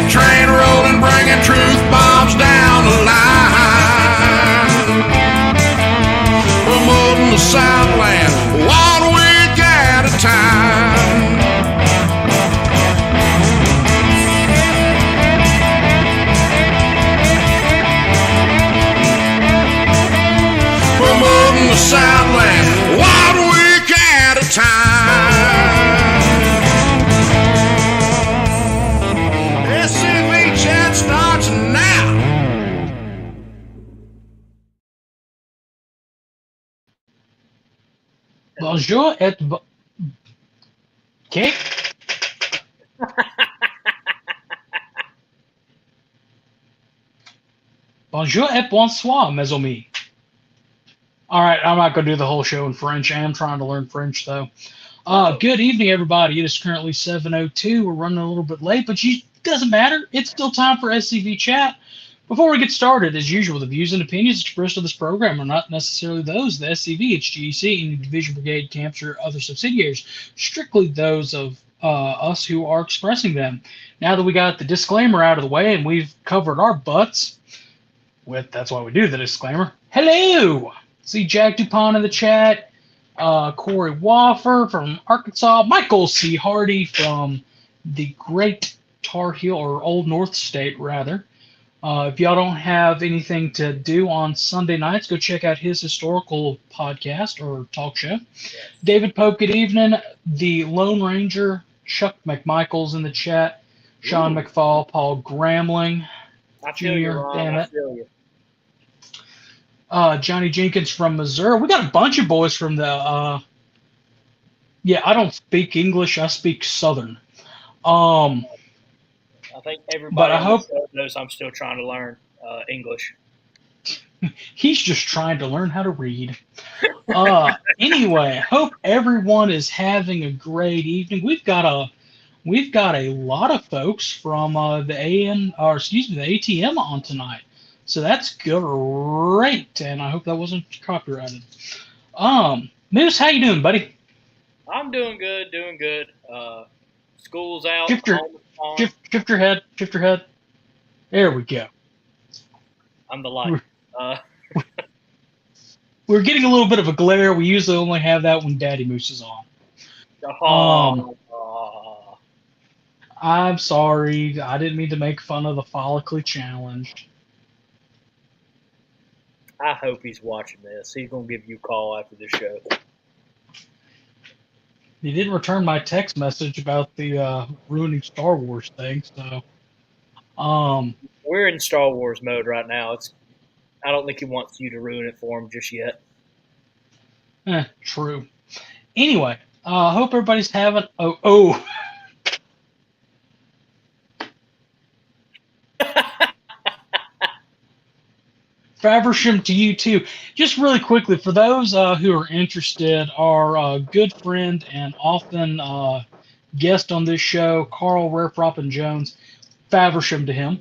freight train rolling, bringing truth bombs down the line. Promoting the Southland 1 week at a time. Promoting the Southland 1 week at a time. SCV chat starts now. Bonjour et okay. Bonjour et bonsoir, mes amis. All right, I'm not going to do the whole show in French. I am trying to learn French, though. Good evening, everybody. It is currently 7:02. We're running a little bit late, but it doesn't matter. It's still time for SCV chat. Before we get started, as usual, the views and opinions expressed on this program are not necessarily those of the SCV, HGEC, any division, brigade, camps, or other subsidiaries. Strictly those of us who are expressing them. Now that we got the disclaimer out of the way and we've covered our butts, that's why we do the disclaimer. Hello! See Jack DuPont in the chat, Corey Waffer from Arkansas, Michael C. Hardy from the Great Tar Heel, or Old North State, rather. If y'all don't have anything to do on Sunday nights, go check out his historical podcast or talk show. Yes. David Pope, good evening. The Lone Ranger, Chuck McMichael's in the chat. Sean McFall, Paul Gramling, Jr., damn it. Johnny Jenkins from Missouri. We got a bunch of boys from the, I don't speak English. I speak Southern. I think everybody knows I'm still trying to learn English. He's just trying to learn how to read. Anyway, hope everyone is having a great evening. We've got a lot of folks from the ATM on tonight. So that's great, and I hope that wasn't copyrighted. Moose, how you doing, buddy? I'm doing good. School's out. Shift your head. There we go. I'm the light. We're getting a little bit of a glare. We usually only have that when Daddy Moose is on. I'm sorry. I didn't mean to make fun of the follically challenged. I hope he's watching this. He's going to give you a call after the show. He didn't return my text message about the ruining Star Wars thing, so. We're in Star Wars mode right now. I don't think he wants you to ruin it for him just yet. True. Anyway, hope everybody's having. Faversham to you too. Just really quickly, for those who are interested, our good friend and often guest on this show, Carl Rare-Proppin Jones, Faversham to him.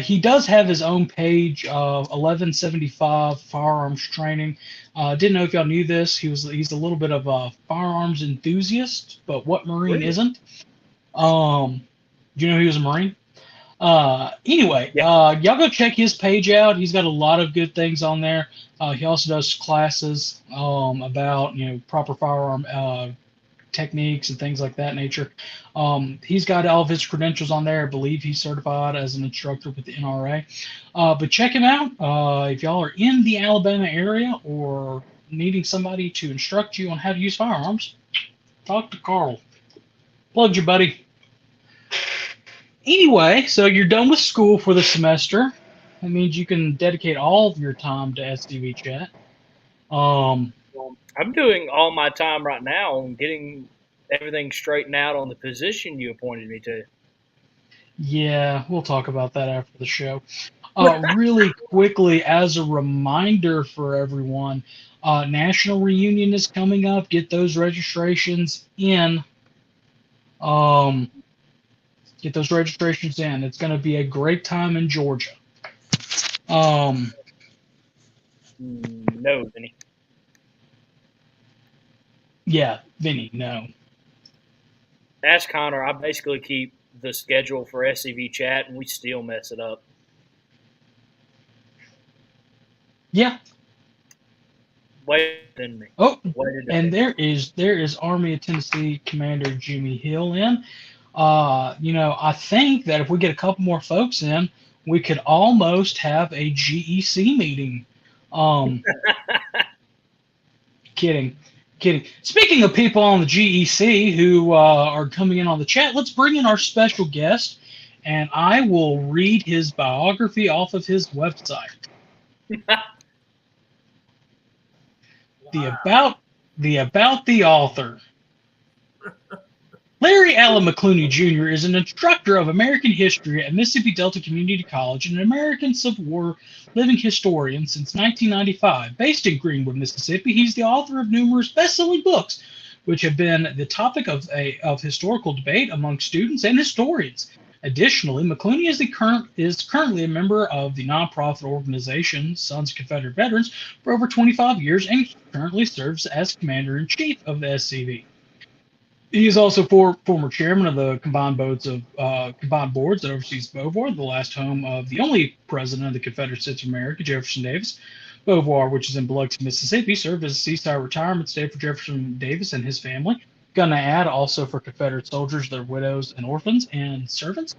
He does have his own page, 1175 Firearms Training. Didn't know if y'all knew this. He's a little bit of a firearms enthusiast, but what Marine isn't? Do you know he was a Marine? Anyway, y'all go check his page out. He's got a lot of good things on there. He also does classes about proper firearm techniques and things like that nature. He's got all of his credentials on there. I believe he's certified as an instructor with the NRA. But check him out if y'all are in the Alabama area or needing somebody to instruct you on how to use firearms. Talk to Carl. Plugged you, buddy. Anyway, so you're done with school for the semester. That means you can dedicate all of your time to SCV chat. I'm doing all my time right now on getting everything straightened out on the position you appointed me to. Yeah, we'll talk about that after the show. Really quickly, as a reminder for everyone, National Reunion is coming up. Get those registrations in. Get those registrations in. It's going to be a great time in Georgia. No, Vinny. Yeah, Vinny, no. Ask Connor. I basically keep the schedule for SCV chat, and we still mess it up. Yeah. Way than me. Oh, Way to and defend. there is Army of Tennessee Commander Jimmy Hill in. I think that if we get a couple more folks in, we could almost have a GEC meeting. Kidding. Speaking of people on the GEC who are coming in on the chat, let's bring in our special guest, and I will read his biography off of his website. Wow. The author. Larry Allen McCluney Jr. is an instructor of American history at Mississippi Delta Community College and an American Civil War living historian since 1995. Based in Greenwood, Mississippi, he's the author of numerous best-selling books, which have been the topic of historical debate among students and historians. Additionally, McCluney is currently a member of the nonprofit organization Sons of Confederate Veterans for over 25 years and currently serves as Commander-in-Chief of the SCV. He is also former chairman of the combined boards that oversees Borgaard, the last home of the only president of the Confederate States of America, Jefferson Davis. Borgaard, which is in Biloxi, Mississippi, served as a ceasefire retirement state for Jefferson Davis and his family. Gonna add also for Confederate soldiers, their widows and orphans and servants.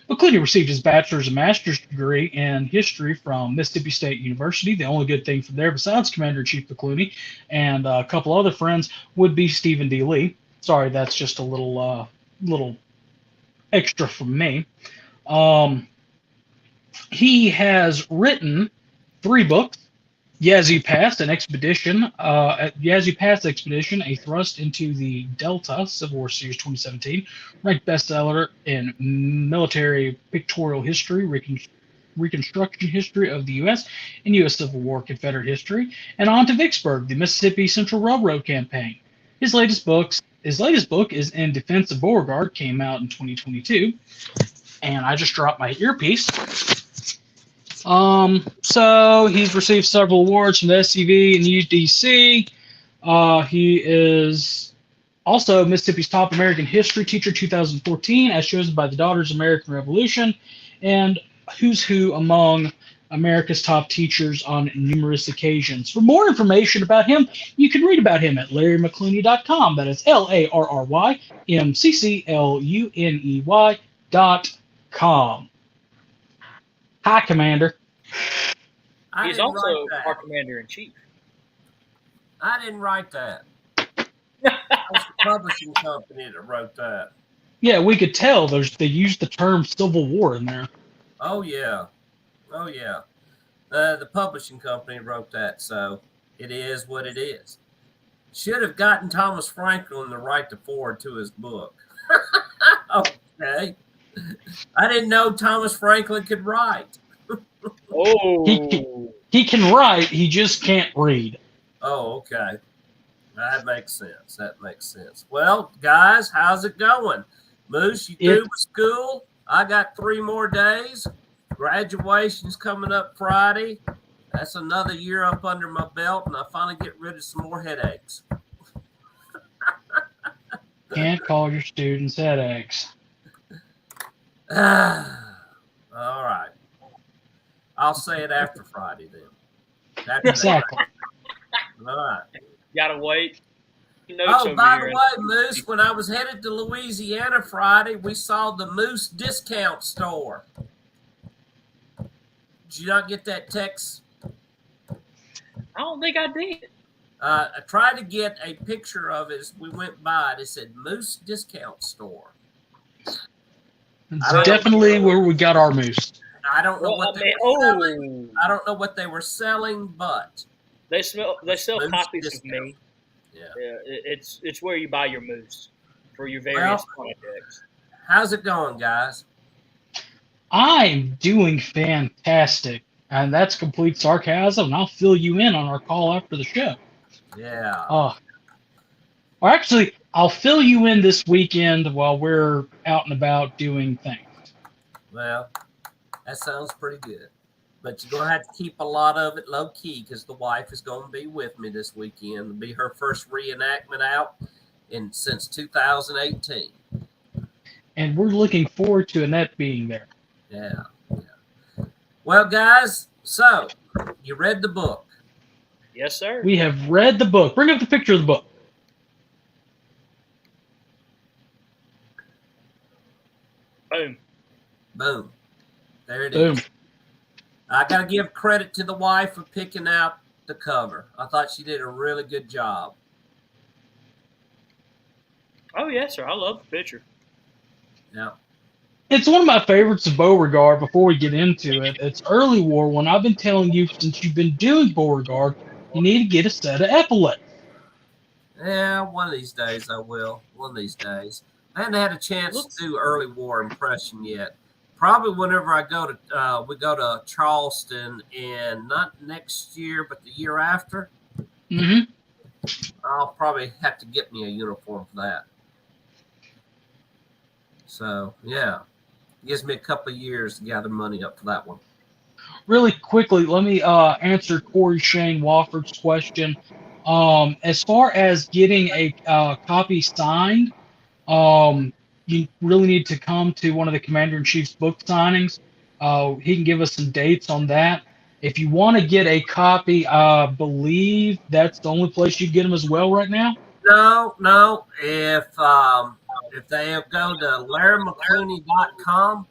McCluney received his bachelor's and master's degree in history from Mississippi State University. The only good thing from there, besides Commander-in-Chief McCluney and a couple other friends, would be Stephen D. Lee. Sorry, that's just a little extra from me. He has written 3 books: Yazoo Pass Expedition, A Thrust into the Delta, Civil War Series 2017, ranked bestseller in military pictorial history, Reconstruction history of the U.S. and U.S. Civil War Confederate history, and On to Vicksburg, the Mississippi Central Railroad campaign. His latest book is In Defense of Borgaard, came out in 2022, and I just dropped my earpiece. So he's received several awards from the SCV and UDC. He is also Mississippi's top American history teacher 2014, as chosen by the Daughters of American Revolution, and who's who among America's top teachers on numerous occasions. For more information about him, you can read about him at LarryMcCluney.com. That is LarryMccluney.com. Hi, Commander. He's also our Commander-in-Chief. I didn't write that. It's the publishing company that wrote that. Yeah, we could tell. They used the term Civil War in there. Oh, yeah. The publishing company wrote that, so it is what it is. Should have gotten Thomas Franklin to write the foreword to his book. Okay. I didn't know Thomas Franklin could write. Oh. He can write, he just can't read. Oh, okay. That makes sense. Well, guys, how's it going? Moose, you through with school? I got 3 more days. Graduation's coming up Friday. That's another year up under my belt, and I finally get rid of some more headaches. Can't call your students headaches. All right. I'll say it after Friday then. Exactly. All right. Gotta wait. By the way, Moose, when I was headed to Louisiana Friday, we saw the Moose discount store. Did you not get that text? I don't think I did. I tried to get a picture of it as we went by. It said Moose discount store. It's definitely where we got our moose. I don't know what they were selling. I don't know what they were selling, but they sell copies of me. Yeah. It's where you buy your moose for your various projects. How's it going, guys? I'm doing fantastic, and that's complete sarcasm, and I'll fill you in on our call after the show. Yeah. Or actually, I'll fill you in this weekend while we're out and about doing things. Well, that sounds pretty good. But you're going to have to keep a lot of it low-key because the wife is going to be with me this weekend. It'll be her first reenactment out since 2018. and we're looking forward to Annette being there. Yeah. Well, guys, so you read the book. Yes, sir. We have read the book. Bring up the picture of the book. Boom. Boom. There it Boom. is. I got to give credit to the wife for picking out the cover. I thought she did a really good job. Oh, yes, sir. I love the picture. Yeah. It's one of my favorites of Beauregard. Before we get into it, it's early war one. I've been telling you since you've been doing Beauregard, you need to get a set of epaulets. Yeah, one of these days I will. One of these days. I haven't had a chance to do early war impression yet. Probably whenever I go to we go to Charleston in not next year but the year after. Mm-hmm. I'll probably have to get me a uniform for that. So yeah, gives me a couple of years to gather money up for that one. Really quickly, let me answer Corey Shane Wofford's question. As far as getting a copy signed, you really need to come to one of the Commander-in-Chief's book signings. He can give us some dates on that. If you want to get a copy, I believe that's the only place you get them as well right now. No. If they go to LarryMcCluney.com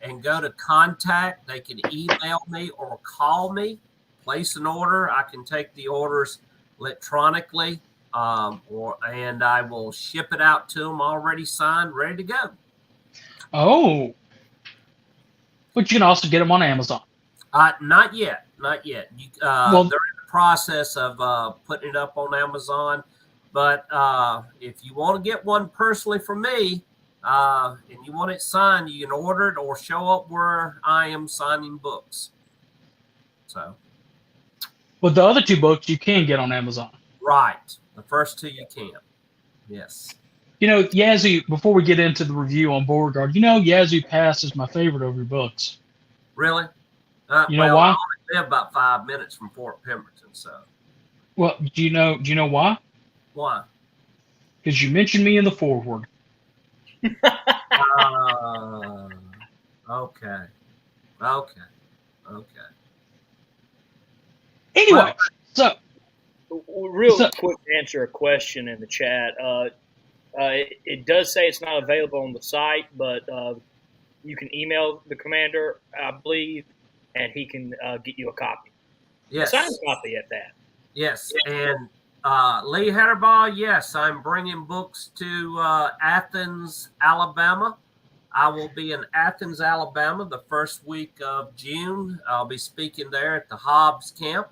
and go to contact, they can email me or call me, place an order. I can take the orders electronically, and I will ship it out to them already signed, ready to go. Oh. But you can also get them on Amazon. Not yet. They're in the process of putting it up on Amazon. But if you want to get one personally from me, and you want it signed, you can order it or show up where I am signing books. So. But the other two books you can get on Amazon. Right. The first two you can. Yes. You know, Yazoo, before we get into the review on Beauregard, you know Yazoo Pass is my favorite of your books. Really? You know why? I only live about 5 minutes from Fort Pemberton, so. Well, do you know why? Why? Because you mentioned me in the foreword. Okay. Anyway, so quick answer a question in the chat. It does say it's not available on the site, but you can email the commander, I believe, and he can get you a copy. Yes. A signed copy at that. Yes, and Lee Hatterbaugh, yes, I'm bringing books to Athens, Alabama. I will be in Athens, Alabama the first week of June. I'll be speaking there at the Hobbs camp,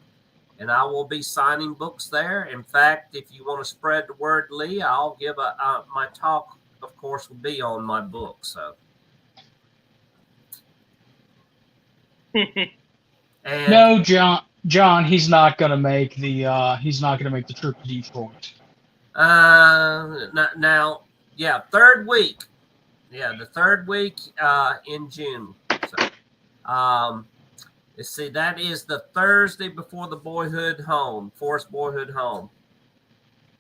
and I will be signing books there. In fact, if you want to spread the word, Lee, I'll give my talk, of course, will be on my book. So, and no, John, he's not going to make the trip to Detroit. now, yeah, third week. Yeah, the third week in June. So, let's see, that is the Thursday before the Forest Boyhood Home.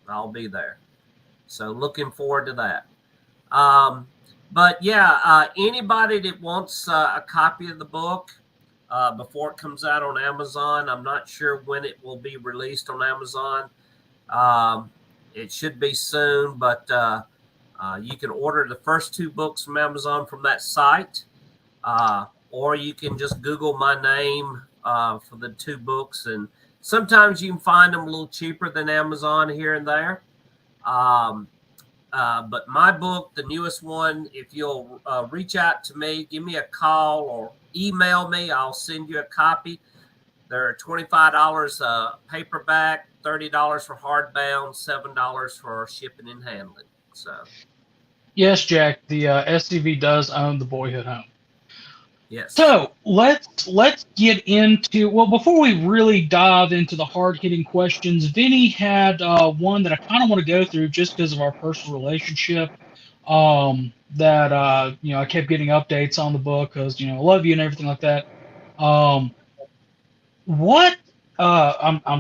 I'll be there. So looking forward to that. But yeah, anybody that wants a copy of the book before it comes out on Amazon, I'm not sure when it will be released on Amazon. It should be soon, but you can order the first two books from Amazon from that site. Or you can just Google my name for the two books. And sometimes you can find them a little cheaper than Amazon here and there. But my book, the newest one, if you'll reach out to me, give me a call or email me, I'll send you a copy. They're $25 paperback, $30 for hardbound, $7 for shipping and handling. So, yes, Jack, the SCV does own the Boyhood Home. yes. So let's get into, well, before we really dive into the hard-hitting questions, Vinny had one that I kind of want to go through just because of our personal relationship. That I kept getting updates on the book because I love you and everything like that. I'm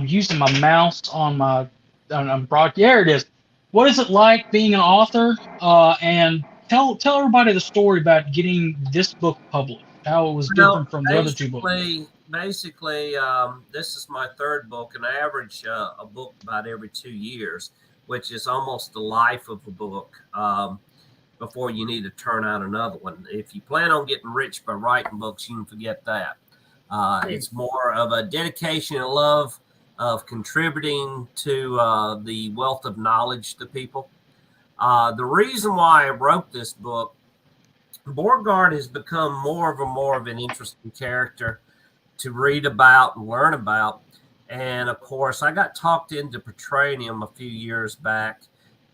using my mouse on my there it is. What is it like being an author? And tell everybody the story about getting this book published, how it was different from the other two books. Basically, this is my third book, and I average a book about every 2 years, which is almost the life of a book before you need to turn out another one. If you plan on getting rich by writing books, you can forget that. It's more of a dedication and love of contributing to the wealth of knowledge to people. The reason why I wrote this book, Borgaard has become more of an interesting character to read about and learn about. And of course, I got talked into portraying him a few years back,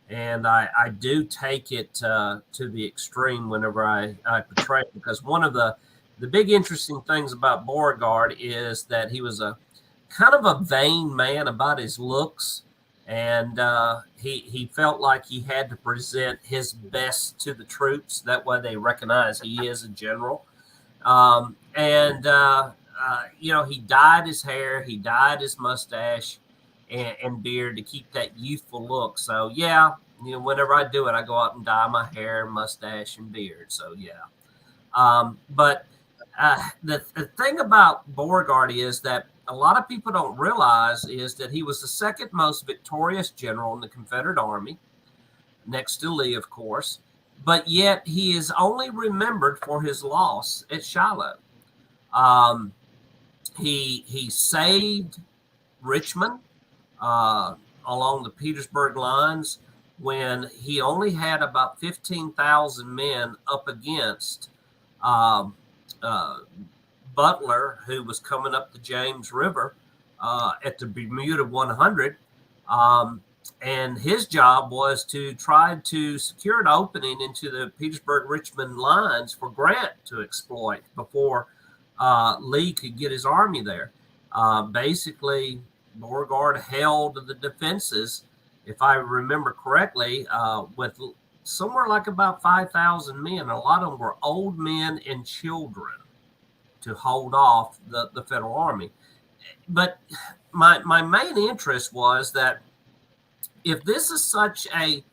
and I do take it to the extreme whenever I portray it, because one of the big interesting things about Beauregard is that he was a kind of a vain man about his looks, and he felt like he had to present his best to the troops. That way they recognize he is a general. He dyed his hair, he dyed his mustache and beard to keep that youthful look. So yeah, whenever I do it, I go out and dye my hair, mustache, and beard. So yeah. But the thing about Beauregard is that a lot of people don't realize is that he was the second most victorious general in the Confederate Army, next to Lee, of course, but yet he is only remembered for his loss at Shiloh. He saved Richmond along the Petersburg lines when he only had about 15,000 men up against Butler, who was coming up the James River at the Bermuda 100. And his job was to try to secure an opening into the Petersburg-Richmond lines for Grant to exploit before Lee could get his army there. Basically, Beauregard held the defenses, if I remember correctly, with somewhere like about 5,000 men. A lot of them were old men and children to hold off the Federal Army. But my main interest was that if this is such a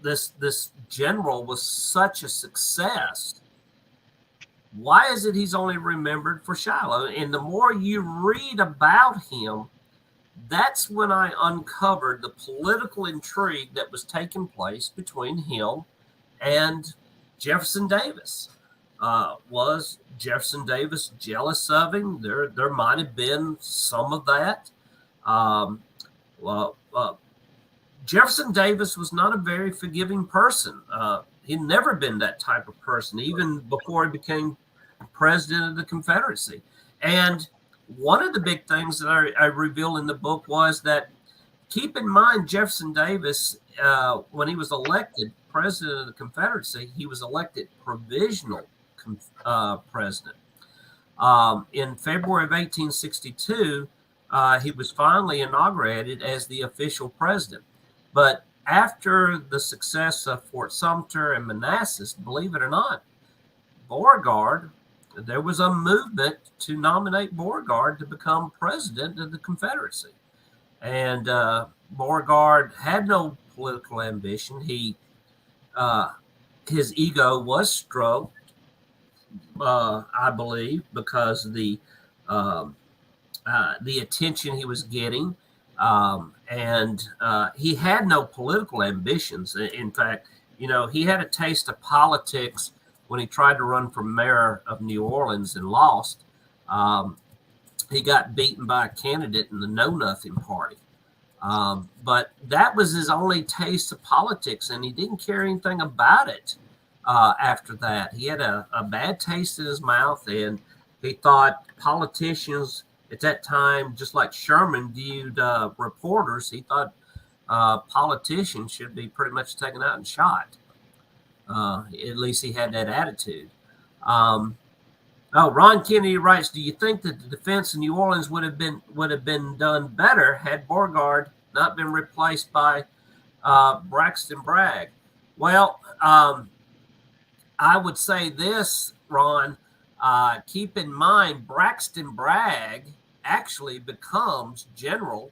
this general was such a success, why is it he's only remembered for Shiloh? And the more you read about him, that's when I uncovered the political intrigue that was taking place between him and Jefferson Davis. Was Jefferson Davis jealous of him? There might have been some of that. Jefferson Davis was not a very forgiving person. He'd never been that type of person, even before he became president of the Confederacy. And one of the big things that I reveal in the book was that, keep in mind, Jefferson Davis, when he was elected president of the Confederacy, he was elected provisional president. In February of 1862, he was finally inaugurated as the official president. But after the success of Fort Sumter and Manassas, believe it or not, Borgaard, there was a movement to nominate Borgaard to become president of the Confederacy. And Borgaard had no political ambition. His ego was stroked, I believe, because of the attention he was getting. And he had no political ambitions. In fact, he had a taste of politics when he tried to run for mayor of New Orleans and lost. He got beaten by a candidate in the Know Nothing Party. But that was his only taste of politics, and he didn't care anything about it after that. He had a bad taste in his mouth, and he thought politicians at that time, just like Sherman viewed reporters, he thought politicians should be pretty much taken out and shot. At least he had that attitude. Ron Kennedy writes, "Do you think that the defense in New Orleans would have been done better had Borgaard not been replaced by Braxton Bragg?" Well, I would say this, Ron. Keep in mind, Braxton Bragg actually becomes general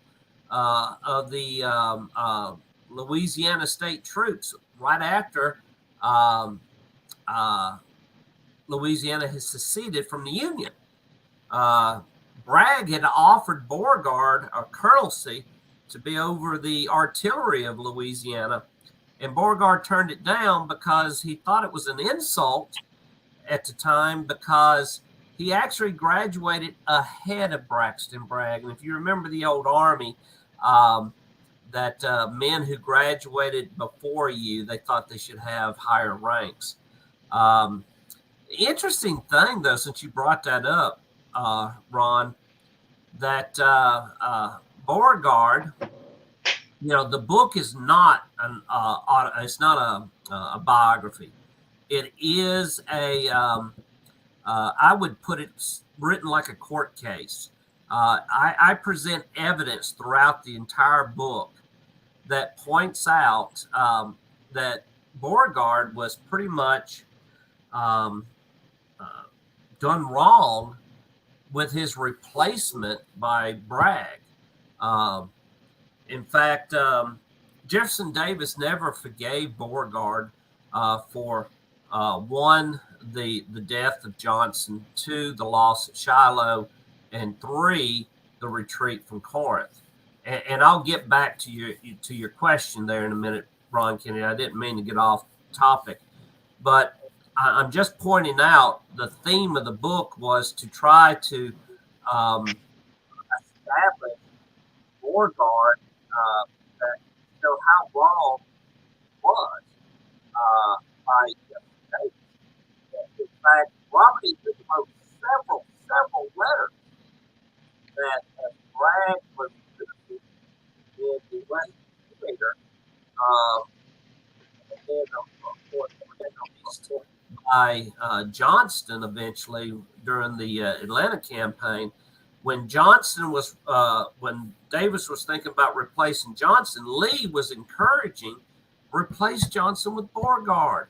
of the Louisiana State Troops right after um, Louisiana has seceded from the Union. Bragg had offered Borgaard a colonelcy to be over the artillery of Louisiana, and Borgaard turned it down because he thought it was an insult at the time, because he actually graduated ahead of Braxton Bragg. And if you remember the old Army, that men who graduated before you, they thought they should have higher ranks. Interesting thing, though, since you brought that up, Ron, that Beauregard, the book is not it's not a biography. It is I would put it written like a court case. I present evidence throughout the entire book that points out that Beauregard was pretty much done wrong with his replacement by Bragg. In fact, Jefferson Davis never forgave Beauregard for one, the death of Johnson, two, the loss at Shiloh, and three, the retreat from Corinth. And I'll get back to your question there in a minute, Ron Kennedy. I didn't mean to get off topic, but I'm just pointing out the theme of the book was to try to establish Borgaard, that show how wrong it was by Davis. In fact, Robert E. Lee wrote several letters that Bragg was in the West Theater, and then of course by Johnston eventually during the Atlanta campaign. When when Davis was thinking about replacing Johnson, Lee was encouraging, replace Johnson with Borgaard.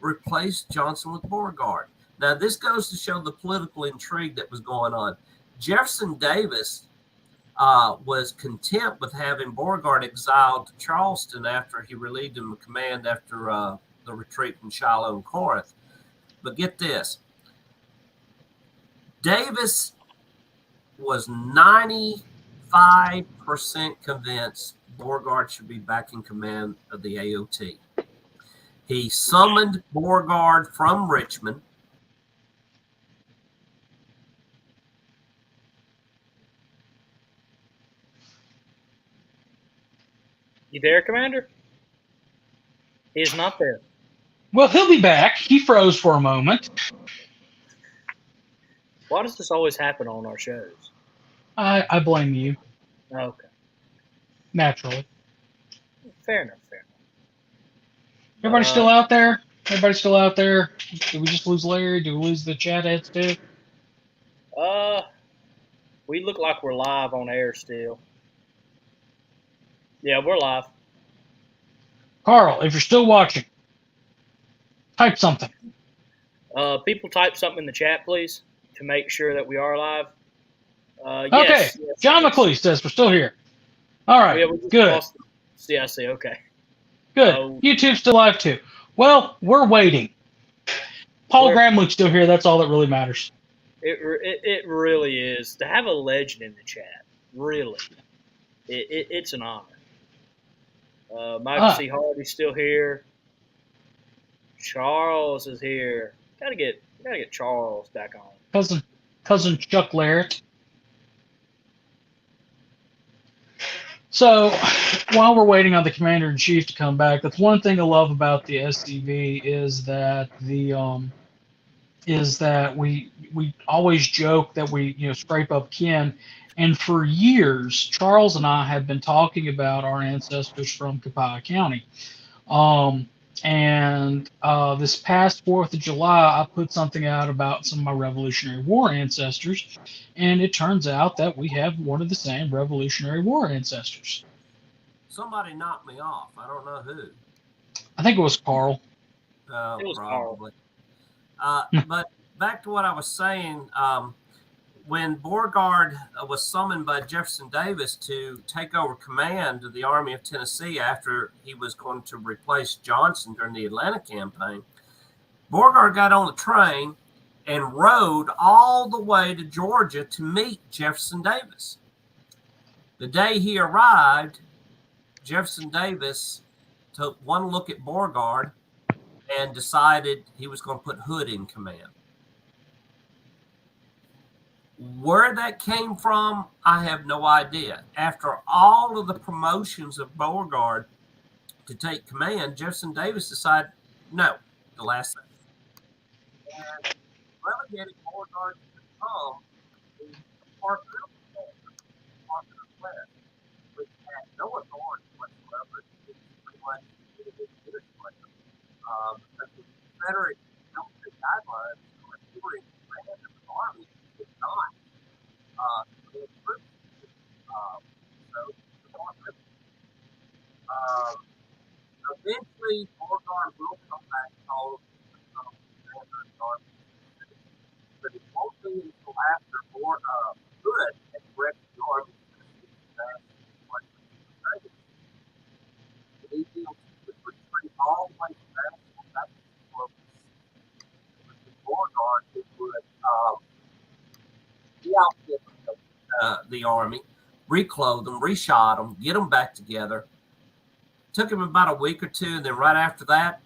Replace Johnson with Borgaard. Now, this goes to show the political intrigue that was going on. Jefferson Davis was content with having Borgaard exiled to Charleston after he relieved him of command after the retreat from Shiloh and Corinth. But get this. Davis was 95% convinced Borgaard should be back in command of the AOT. He summoned Borgaard from Richmond. You there, Commander? He is not there. Well, he'll be back. He froze for a moment. Why does this always happen on our shows? I blame you. Okay. Naturally. Fair enough. Everybody still out there? Everybody still out there? Did we just lose Larry? Did we lose the chat heads too? We look like we're live on air still. Yeah, we're live. Carl, if you're still watching, type something. People type something in the chat, please, to make sure that we are live. Okay. Yes, John McCluney says we're still here. All right. Yeah, we just good. lost CiC. Okay. Good. YouTube's still live too. Well, we're waiting. Paul Gramlich's still here. That's all that really matters. It really is. To have a legend in the chat, really, it's an honor. Michael C. Hardy's still here. Charles is here. Gotta get Charles back on. Cousin Chuck Larrett. So, while we're waiting on the Commander-in-Chief to come back, that's one thing I love about the SCV is that we always joke that we scrape up kin, and for years Charles and I have been talking about our ancestors from Copiah County. And this past 4th of July, I put something out about some of my Revolutionary War ancestors, and it turns out that we have one of the same Revolutionary War ancestors. Somebody knocked me off. I don't know who. I think it was Carl. It was probably. But back to what I was saying, when Borgaard was summoned by Jefferson Davis to take over command of the Army of Tennessee after he was going to replace Johnson during the Atlanta campaign, Borgaard got on the train and rode all the way to Georgia to meet Jefferson Davis. The day he arrived, Jefferson Davis took one look at Borgaard and decided he was going to put Hood in command. Where that came from, I have no idea. After all of the promotions of Beauregard to take command, Jefferson Davis decided, no, the last thing. And relegated Beauregard to become the Department of Defense, which had no authority whatsoever to pretty much because the Confederate military guidelines for reporting command of the Army did not. Eventually, Borgaard will come back home to become commander of the Army, but it won't be until after Hood had directed the Army to he deals with retreat all the way to Madison, back to Borgaard, who would outfit the Army, reclothe them, reshot them, get them back together. Took him about a week or two, and then right after that,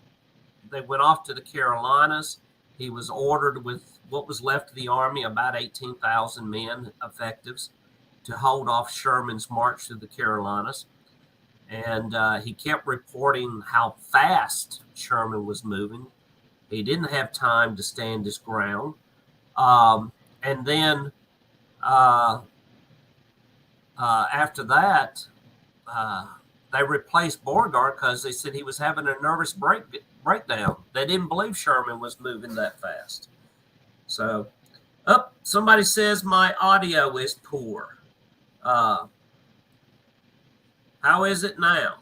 they went off to the Carolinas. He was ordered with what was left of the Army, about 18,000 men, effectives, to hold off Sherman's march through the Carolinas. And he kept reporting how fast Sherman was moving. He didn't have time to stand his ground. And then after that, they replaced Borgaard because they said he was having a nervous breakdown. They didn't believe Sherman was moving that fast. So, somebody says my audio is poor. How is it now?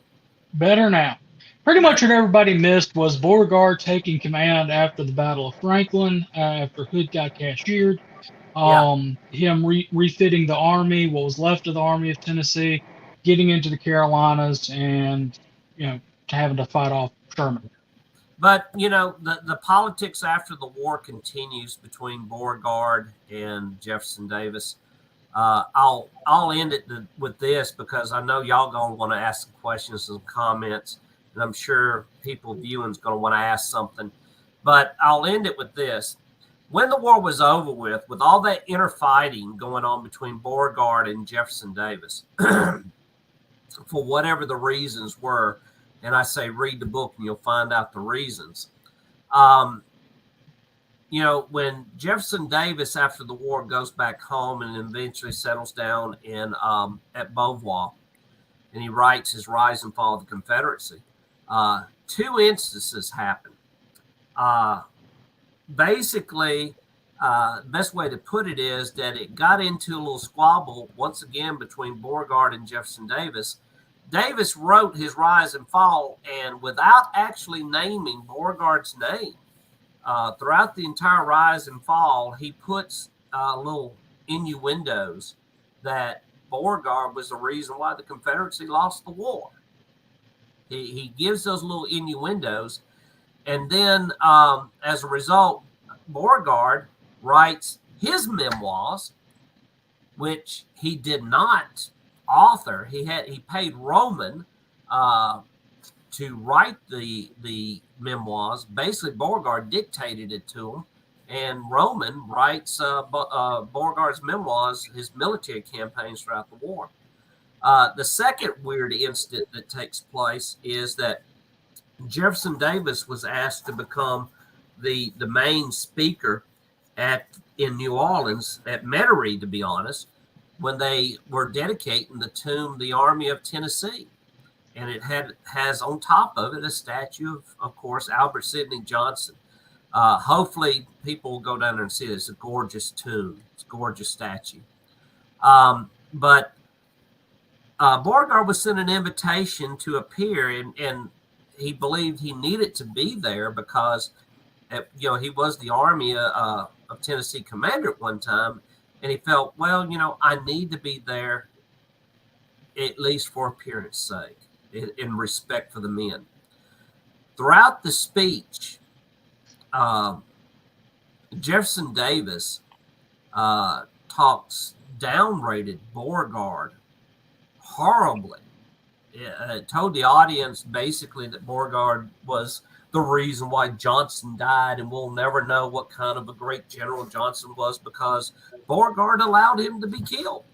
Better now. Pretty much what everybody missed was Beauregard taking command after the Battle of Franklin, after Hood got cashiered. Him refitting the Army, what was left of the Army of Tennessee, getting into the Carolinas, and having to fight off Sherman. But the politics after the war continues between Beauregard and Jefferson Davis. I'll end it with this because I know y'all gonna want to ask some questions and comments, and I'm sure people viewing's gonna want to ask something. But I'll end it with this. When the war was over with all that inner fighting going on between Beauregard and Jefferson Davis, for whatever the reasons were, and I say read the book and you'll find out the reasons. When Jefferson Davis, after the war, goes back home and eventually settles down at Beauvoir, and he writes his Rise and Fall of the Confederacy, two instances happen. Basically, the best way to put it is that it got into a little squabble once again between Beauregard and Jefferson Davis. Davis wrote his Rise and Fall, and without actually naming Beauregard's name, throughout the entire Rise and Fall, he puts little innuendos that Beauregard was the reason why the Confederacy lost the war. He gives those little innuendos, and then as a result, Beauregard writes his memoirs, which he did not author. He paid Roman to write the memoirs. Basically, Beauregard dictated it to him, and Roman writes Beauregard's memoirs, his military campaigns throughout the war. The second weird incident that takes place is that Jefferson Davis was asked to become the main speaker in New Orleans, at Metairie, to be honest, when they were dedicating the tomb, the Army of Tennessee. And it has on top of it a statue of course, Albert Sidney Johnson. Hopefully people will go down there and see it. It's a gorgeous tomb. It's a gorgeous statue. But Borgaard was sent an invitation to appear, and he believed he needed to be there because, he was the Army of Tennessee commander at one time, And he felt, well, I need to be there at least for appearance sake, in respect for the men. Throughout the speech, Jefferson Davis downrated Borgaard horribly. It told the audience basically that Borgaard was the reason why Johnson died, and we'll never know what kind of a great general Johnson was because Borgaard allowed him to be killed.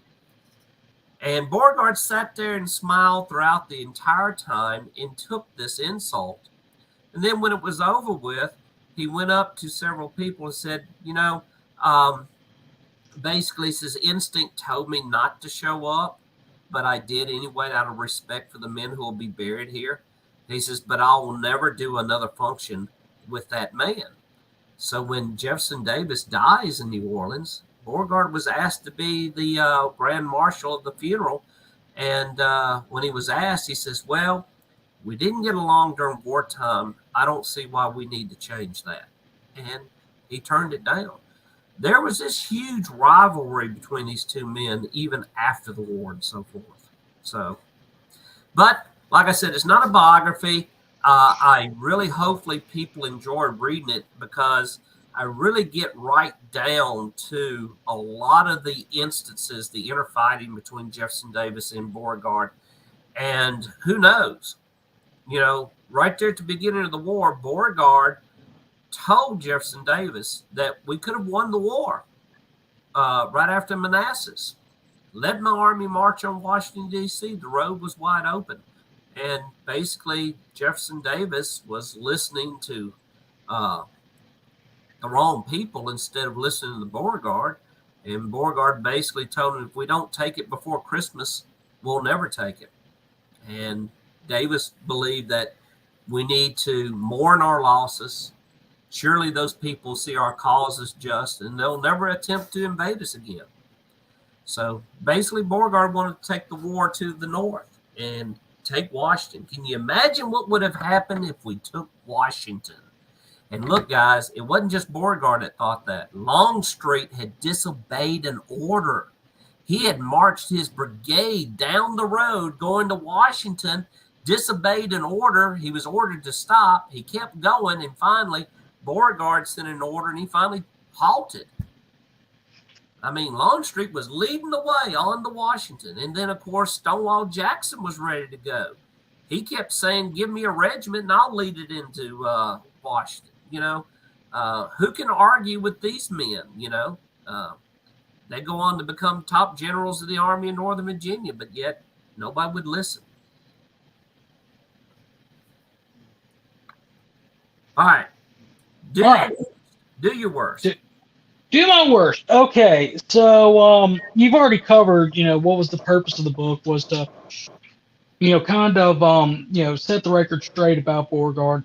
And Borgaard sat there and smiled throughout the entire time and took this insult. And then when it was over with, he went up to several people and said, basically says, instinct told me not to show up, but I did anyway out of respect for the men who will be buried here. He says, but I will never do another function with that man. So when Jefferson Davis dies in New Orleans, Borgaard was asked to be the grand marshal of the funeral. And when he was asked, he says, well, we didn't get along during wartime. I don't see why we need to change that. And he turned it down. There was this huge rivalry between these two men, even after the war and so forth. So, but like I said, it's not a biography. I really, hopefully people enjoy reading it because I really get right down to a lot of the instances, the inner fighting between Jefferson Davis and Beauregard. And who knows, right there at the beginning of the war, Beauregard told Jefferson Davis that we could have won the war right after Manassas. Let my army march on Washington, D.C. The road was wide open. And basically, Jefferson Davis was listening to the wrong people instead of listening to Beauregard. And Beauregard basically told him, if we don't take it before Christmas, we'll never take it. And Davis believed that we need to mourn our losses. Surely those people see our cause as just, and they'll never attempt to invade us again. So basically, Beauregard wanted to take the war to the north and take Washington. Can you imagine what would have happened if we took Washington? And look, guys, it wasn't just Beauregard that thought that. Longstreet had disobeyed an order. He had marched his brigade down the road going to Washington, disobeyed an order. He was ordered to stop. He kept going, and finally, Beauregard sent an order, and he finally halted. I mean, Longstreet was leading the way on to Washington. And then, of course, Stonewall Jackson was ready to go. He kept saying, give me a regiment, and I'll lead it into Washington. Who can argue with these men? They go on to become top generals of the Army in Northern Virginia, but yet nobody would listen. All right. Do your worst. Do my worst. Okay, so you've already covered, what was the purpose of the book was to, kind of, set the record straight about Beauregard.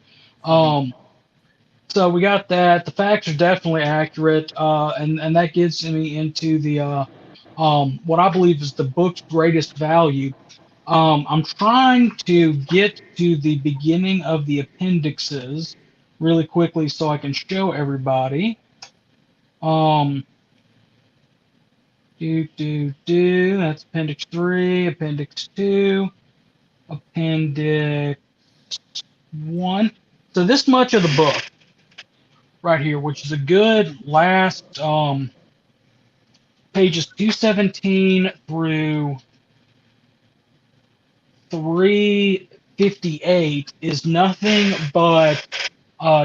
So we got that. The facts are definitely accurate, and that gets me into the what I believe is the book's greatest value. I'm trying to get to the beginning of the appendixes really quickly so I can show everybody. That's Appendix 3, Appendix 2, Appendix 1. So this much of the book right here, which is a good last pages 217 through 358 is nothing but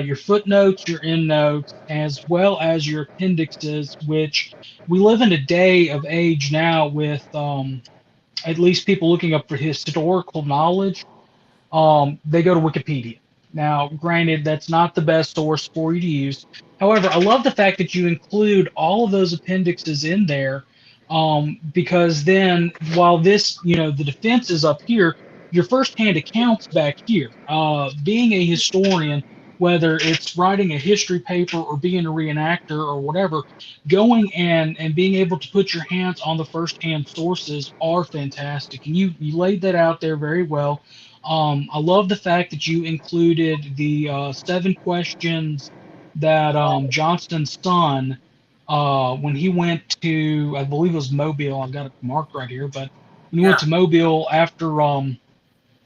your footnotes, your endnotes, as well as your appendixes, which we live in a day of age now with at least people looking up for historical knowledge. They go to Wikipedia. Now, granted, that's not the best source for you to use. However, I love the fact that you include all of those appendixes in there because then while this, the defense is up here, your firsthand accounts back here. Being a historian, whether it's writing a history paper or being a reenactor or whatever, going and being able to put your hands on the firsthand sources are fantastic. And you laid that out there very well. I love the fact that you included the 7 questions that Johnston's son when he went to, I believe it was Mobile. I've got it marked right here, but when he Yeah. went to Mobile after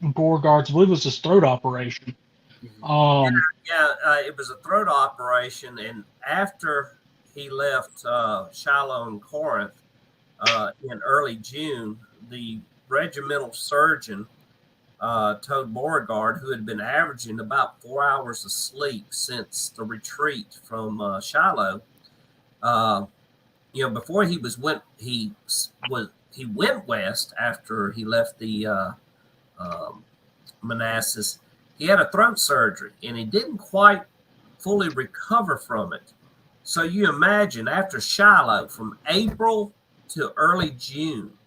Borgaard's, I believe it was his throat operation. It was a throat operation, and after he left Shiloh and Corinth in early June, the regimental surgeon told Beauregard, who had been averaging about 4 hours of sleep since the retreat from Shiloh, before he went west after he left the Manassas. He had a throat surgery, and he didn't quite fully recover from it. So you imagine after Shiloh, from April to early June,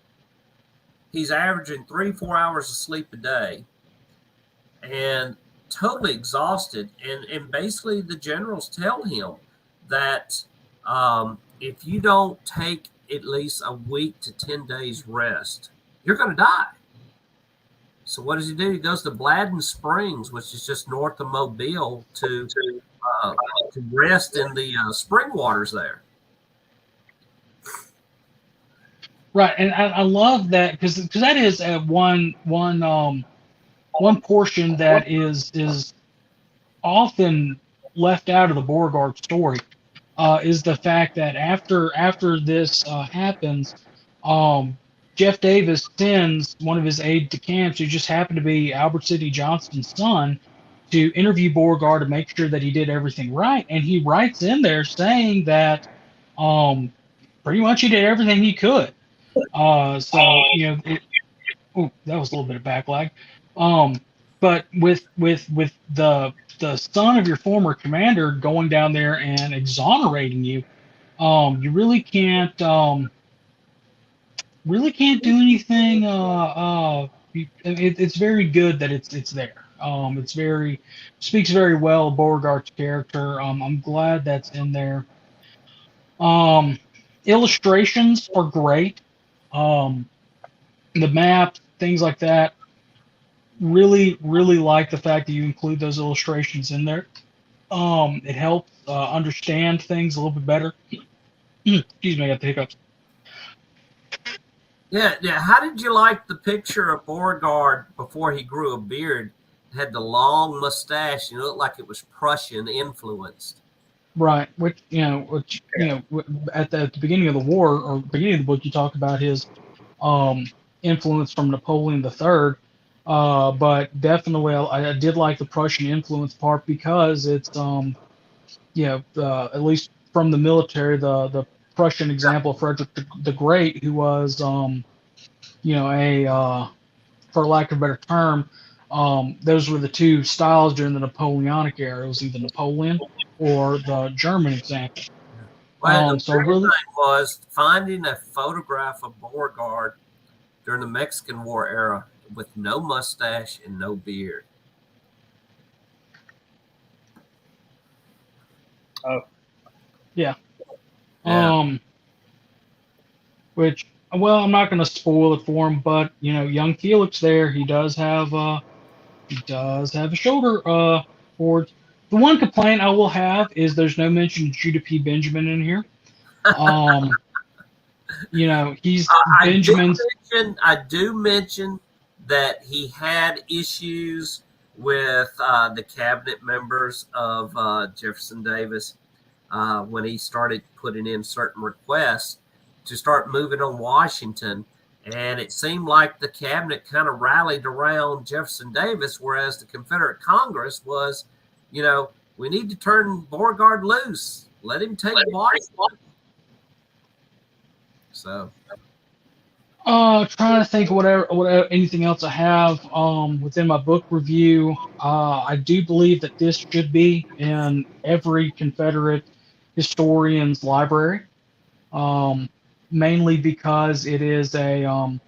he's averaging 3-4 hours of sleep a day and totally exhausted. And basically the generals tell him that if you don't take at least a week to 10 days rest, you're going to die. So what does he do? He goes to Bladden Springs, which is just north of Mobile, to rest in the spring waters there. Right, and I love that because that is one portion that is often left out of the Beauregard story, is the fact that after this happens, Jeff Davis sends one of his aides-de-camp, who just happened to be Albert Sidney Johnston's son, to interview Beauregard to make sure that he did everything right. And he writes in there saying that pretty much he did everything he could. That was a little bit of backlag. But with the son of your former commander going down there and exonerating you, you really can't do anything. It's very good that it's there. Speaks very well of Beauregard's character. I'm glad that's in there. Illustrations are great. The maps, things like that. Really like the fact that you include those illustrations in there. It helps understand things a little bit better. Excuse me, I got the hiccups. Yeah. How did you like the picture of Beauregard before he grew a beard? Had the long mustache, and it looked like it was Prussian influenced. Right, which at the beginning of the war or beginning of the book, you talk about his influence from Napoleon III, but definitely I did like the Prussian influence part because it's at least from the military, the Prussian example, Frederick the Great, who was for lack of a better term, those were the two styles during the Napoleonic era. It was either Napoleon or the German example. Well, the thing was finding a photograph of Beauregard during the Mexican War era with no mustache and no beard. Oh. Yeah. Which, well, I'm not going to spoil it for him, but young Felix there, he does have a shoulder forward. The one complaint I will have is there's no mention of Judah P. Benjamin in here. He's Benjamin's. I do mention that he had issues with the cabinet members of Jefferson Davis when he started putting in certain requests to start moving on Washington. And it seemed like the cabinet kind of rallied around Jefferson Davis, whereas the Confederate Congress was, we need to turn Beauregard loose. Let him take Washington. So, trying to think of whatever anything else I have within my book review. I do believe that this should be in every Confederate historian's library, mainly because it is a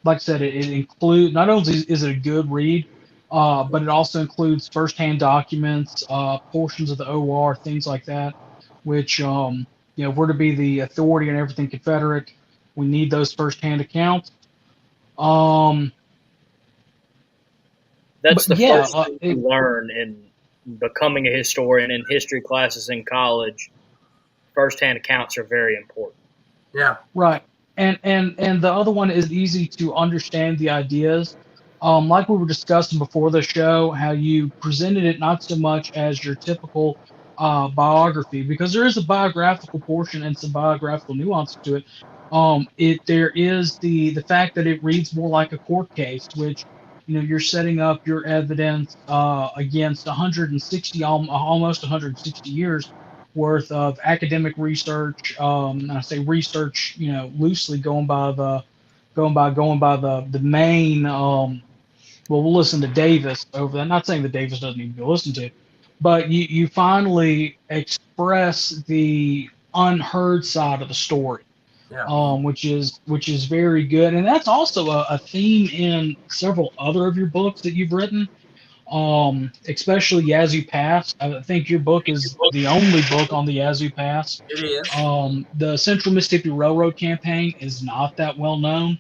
like I said, it includes, not only is it a good read, but it also includes firsthand documents, portions of the OR, things like that, which we're to be the authority on everything Confederate. We need those firsthand accounts. That's the first thing you learn in becoming a historian in history classes in college. firsthand accounts are very important. Yeah. Right. And the other one is easy to understand the ideas. Like we were discussing before the show, how you presented it not so much as your typical biography, because there is a biographical portion and some biographical nuance to it. There is the fact that it reads more like a court case, which you're setting up your evidence against 160 almost 160 years worth of academic research. And I say research, loosely going by the main. Well, we'll listen to Davis over that. Not saying that Davis doesn't need to be listened to, but you finally express the unheard side of the story, Yeah. which is very good, and that's also a theme in several other of your books that you've written. Especially Yazoo Pass. I think your book is the only book on the Yazoo Pass. It is. The Central Mississippi Railroad campaign is not that well known.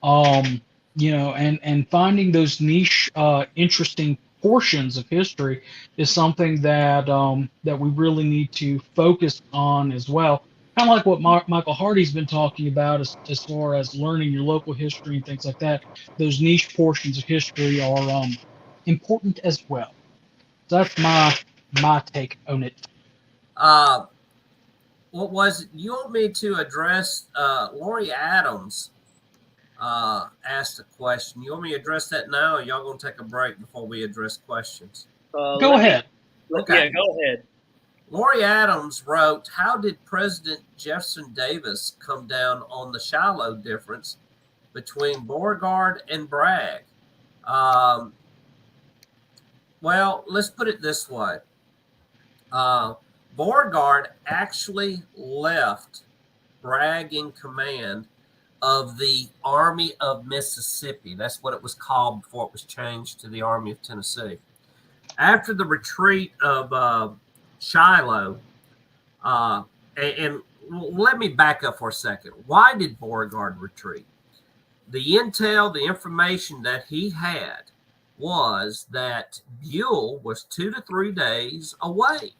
And finding those niche, interesting portions of history is something that we really need to focus on as well. Kind of like what Michael Hardy's been talking about as far as learning your local history and things like that. Those niche portions of history are important as well. So that's my take on it. What was it? You want me to address Lori Adams asked a question. You want me to address that now, or y'all going to take a break before we address questions? Go ahead. Okay. Yeah, go ahead. Lori Adams wrote, how did President Jefferson Davis come down on the Shiloh difference between Borgaard and Bragg? Well, let's put it this way. Borgaard actually left Bragg in command of the Army of Mississippi. That's what it was called before it was changed to the Army of Tennessee. After the retreat of Shiloh, and let me back up for a second. Why did Beauregard retreat? The intel, the information that he had was that Buell was 2 to 3 days away.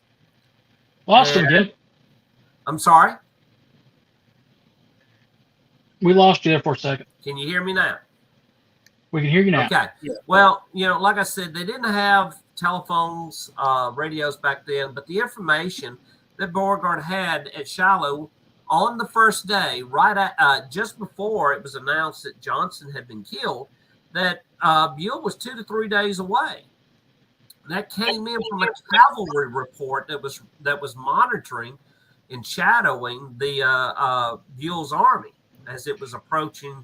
Lost him, Jim. I'm sorry? We lost you there for a second. Can you hear me now? We can hear you now. Okay. Yeah. Well, like I said, they didn't have telephones, radios back then, but the information that Beauregard had at Shiloh on the first day, right at just before it was announced that Johnson had been killed, that Buell was 2 to 3 days away. That came in from a cavalry report that was monitoring and shadowing the Buell's army as it was approaching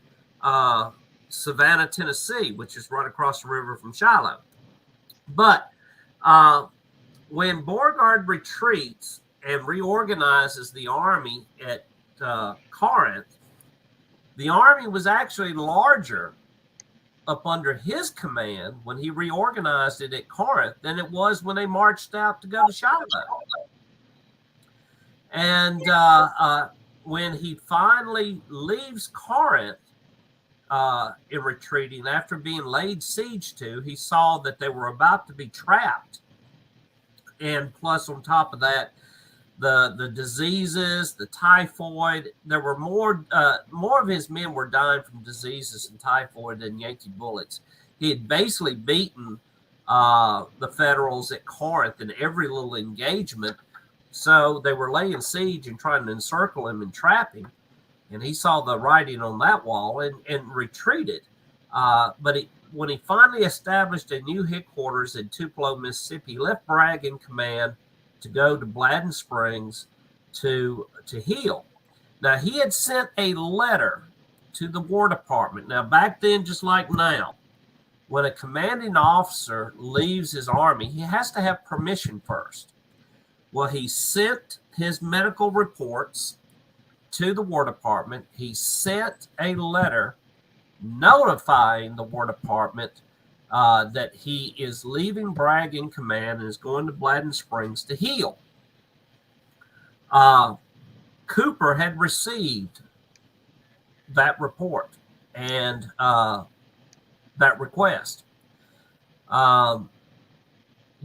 Savannah, Tennessee, which is right across the river from Shiloh. But when Beauregard retreats and reorganizes the army at Corinth, the army was actually larger up under his command when he reorganized it at Corinth than it was when they marched out to go to Shiloh. And when he finally leaves Corinth in retreating after being laid siege to, he saw that they were about to be trapped. And plus, on top of that, the diseases, the typhoid, there were more of his men were dying from diseases and typhoid than Yankee bullets. He had basically beaten the Federals at Corinth in every little engagement. So they were laying siege and trying to encircle him and trap him. And he saw the writing on that wall and retreated. But when he finally established a new headquarters in Tupelo, Mississippi, he left Bragg in command to go to Bladden Springs to heal. Now, he had sent a letter to the War Department. Now, back then, just like now, when a commanding officer leaves his army, he has to have permission first. Well, he sent his medical reports to the War Department. He sent a letter notifying the War Department that he is leaving Bragg in command and is going to Bladden Springs to heal. Cooper had received that report and that request.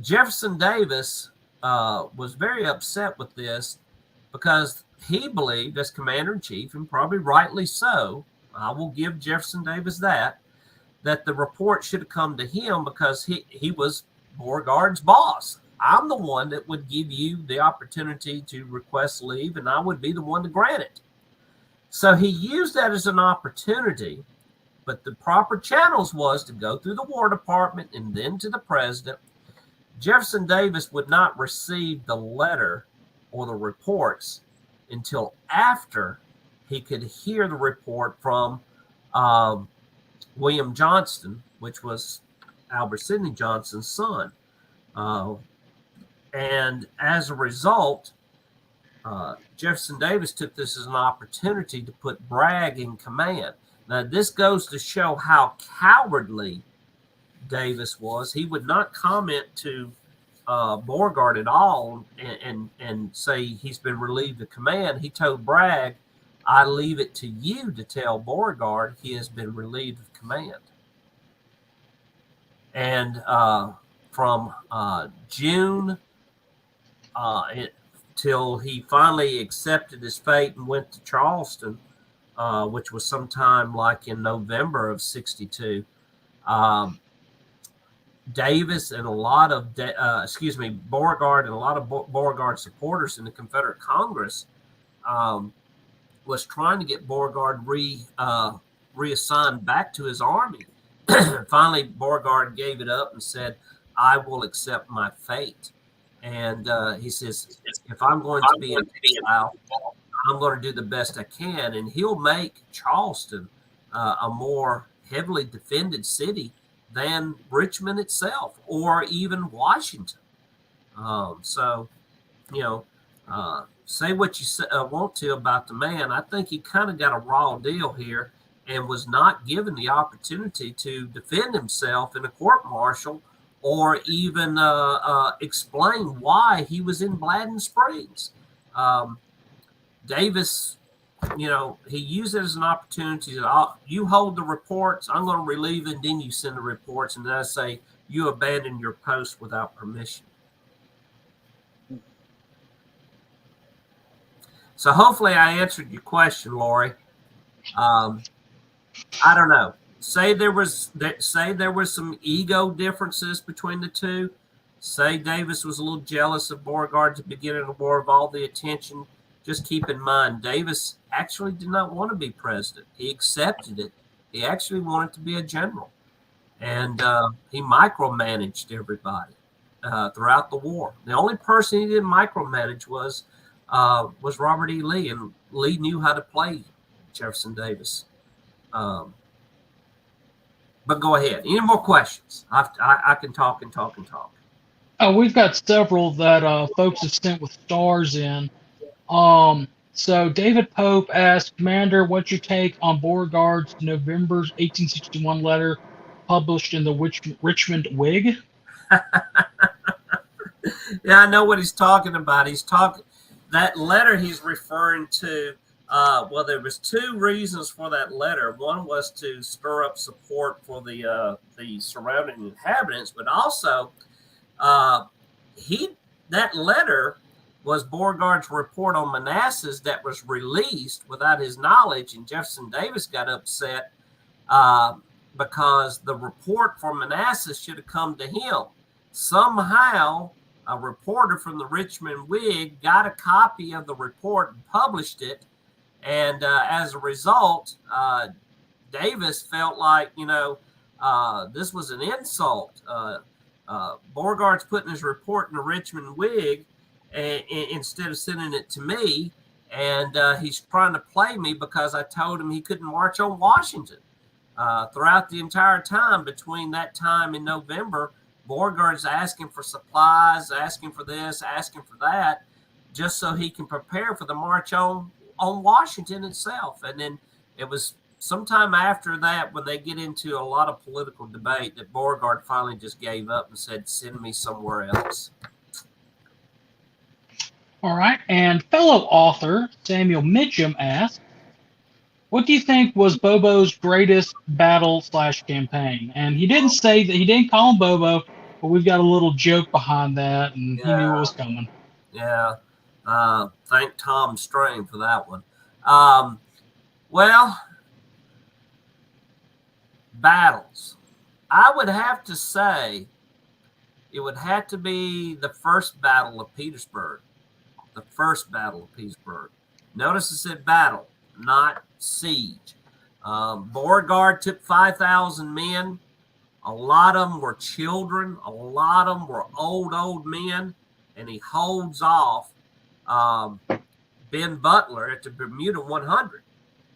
Jefferson Davis was very upset with this because he believed, as commander-in-chief, and probably rightly so, I will give Jefferson Davis that the report should have come to him because he was Beauregard's boss. I'm the one that would give you the opportunity to request leave, and I would be the one to grant it. So he used that as an opportunity, but the proper channels was to go through the War Department and then to the president. Jefferson Davis would not receive the letter or the reports until after he could hear the report from William Johnston, which was Albert Sidney Johnston's son. And as a result, Jefferson Davis took this as an opportunity to put Bragg in command. Now, this goes to show how cowardly Davis was. He would not comment to Borgaard at all and say he's been relieved of command. He told Bragg, I leave it to you to tell Borgaard he has been relieved of command. And from June till he finally accepted his fate and went to Charleston, which was sometime like in November of '62, Davis and a lot of Beauregard and a lot of Beauregard supporters in the Confederate Congress was trying to get Beauregard reassigned back to his army. Finally, Beauregard gave it up and said, I will accept my fate. And he says, if I'm going to be in exile, I'm going to do the best I can. And he'll make Charleston a more heavily defended city than Richmond itself or even Washington. So, say what you want to about the man. I think he kind of got a raw deal here and was not given the opportunity to defend himself in a court-martial or even explain why he was in Bladden Springs. Davis, he used it as an opportunity to, you hold the reports, I'm going to relieve it, and then you send the reports, and then I say, you abandon your post without permission. So hopefully I answered your question, Lori. I don't know. Say there was some ego differences between the two. Say Davis was a little jealous of Beauregard at the beginning of the war, of all the attention. Just keep in mind, Davis actually did not want to be president. He accepted it. He actually wanted to be a general. And he micromanaged everybody throughout the war. The only person he didn't micromanage was Robert E. Lee, and Lee knew how to play Jefferson Davis. But go ahead. Any more questions? I can talk and talk and talk. Oh, we've got several that folks have sent with stars in. So David Pope asked, Commander, what's your take on Beauregard's November 1861 letter published in the Richmond Whig? Yeah, I know what he's talking about. That letter he's referring to. Well, there was two reasons for that letter. One was to stir up support for the surrounding inhabitants, but also that letter was Beauregard's report on Manassas that was released without his knowledge, and Jefferson Davis got upset because the report for Manassas should have come to him. Somehow, a reporter from the Richmond Whig got a copy of the report and published it. And as a result, Davis felt like, this was an insult. Beauregard's putting his report in the Richmond Whig instead of sending it to me. And he's trying to play me because I told him he couldn't march on Washington. Throughout the entire time, between that time in November, Beauregard's asking for supplies, asking for this, asking for that, just so he can prepare for the march on Washington itself. And then it was sometime after that, when they get into a lot of political debate, that Beauregard finally just gave up and said, send me somewhere else. All right. And fellow author Samuel Mitchum asked, what do you think was Bobo's greatest battle/campaign? And he didn't say that, he didn't call him Bobo, but we've got a little joke behind that, and he knew it was coming. Yeah. Thank Tom Strain for that one. Well, battles. I would have to say it would have to be the first Battle of Petersburg. The first Battle of Petersburg. Notice it said battle, not siege. Borgaard took 5,000 men. A lot of them were children. A lot of them were old men. And he holds off Ben Butler at the Bermuda 100.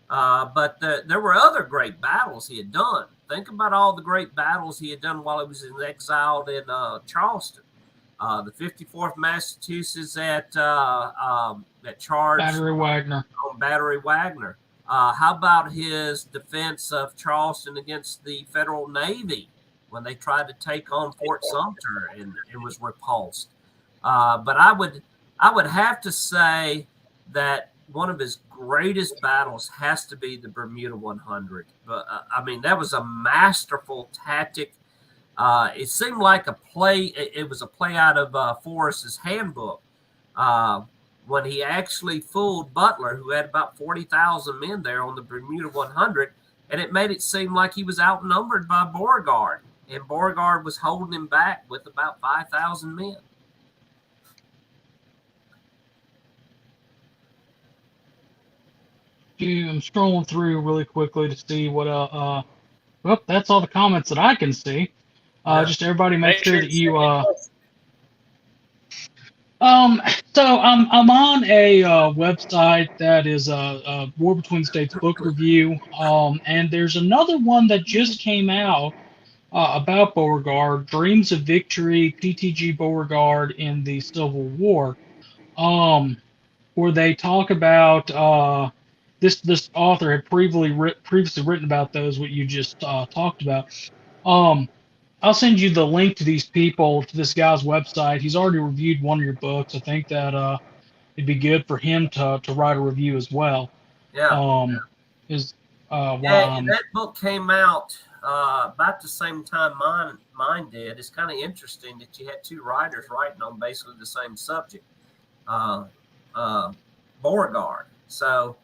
But there were other great battles he had done. Think about all the great battles he had done while he was in exile in Charleston. The 54th Massachusetts that charged Battery Wagner. On Battery Wagner. How about his defense of Charleston against the Federal Navy when they tried to take on Fort Sumter and it was repulsed? But I would have to say that one of his greatest battles has to be the Bermuda 100. But I mean, that was a masterful tactic. It seemed like a play. It was a play out of Forrest's handbook when he actually fooled Butler, who had about 40,000 men there on the Bermuda 100, and it made it seem like he was outnumbered by Borgaard, and Borgaard was holding him back with about 5,000 men. I'm scrolling through really quickly to see what well, that's all the comments that I can see. Just everybody make sure that you so I'm on a website that is a War Between the States book review, and there's another one that just came out about Beauregard, Dreams of Victory, PTG Beauregard in the Civil War, where they talk about this author had previously written about those, what you just talked about. I'll send you the link to these people, to this guy's website. He's already reviewed one of your books. I think that it'd be good for him to write a review as well. Yeah. And that book came out about the same time mine did. It's kind of interesting that you had two writers writing on basically the same subject, Borgaard. So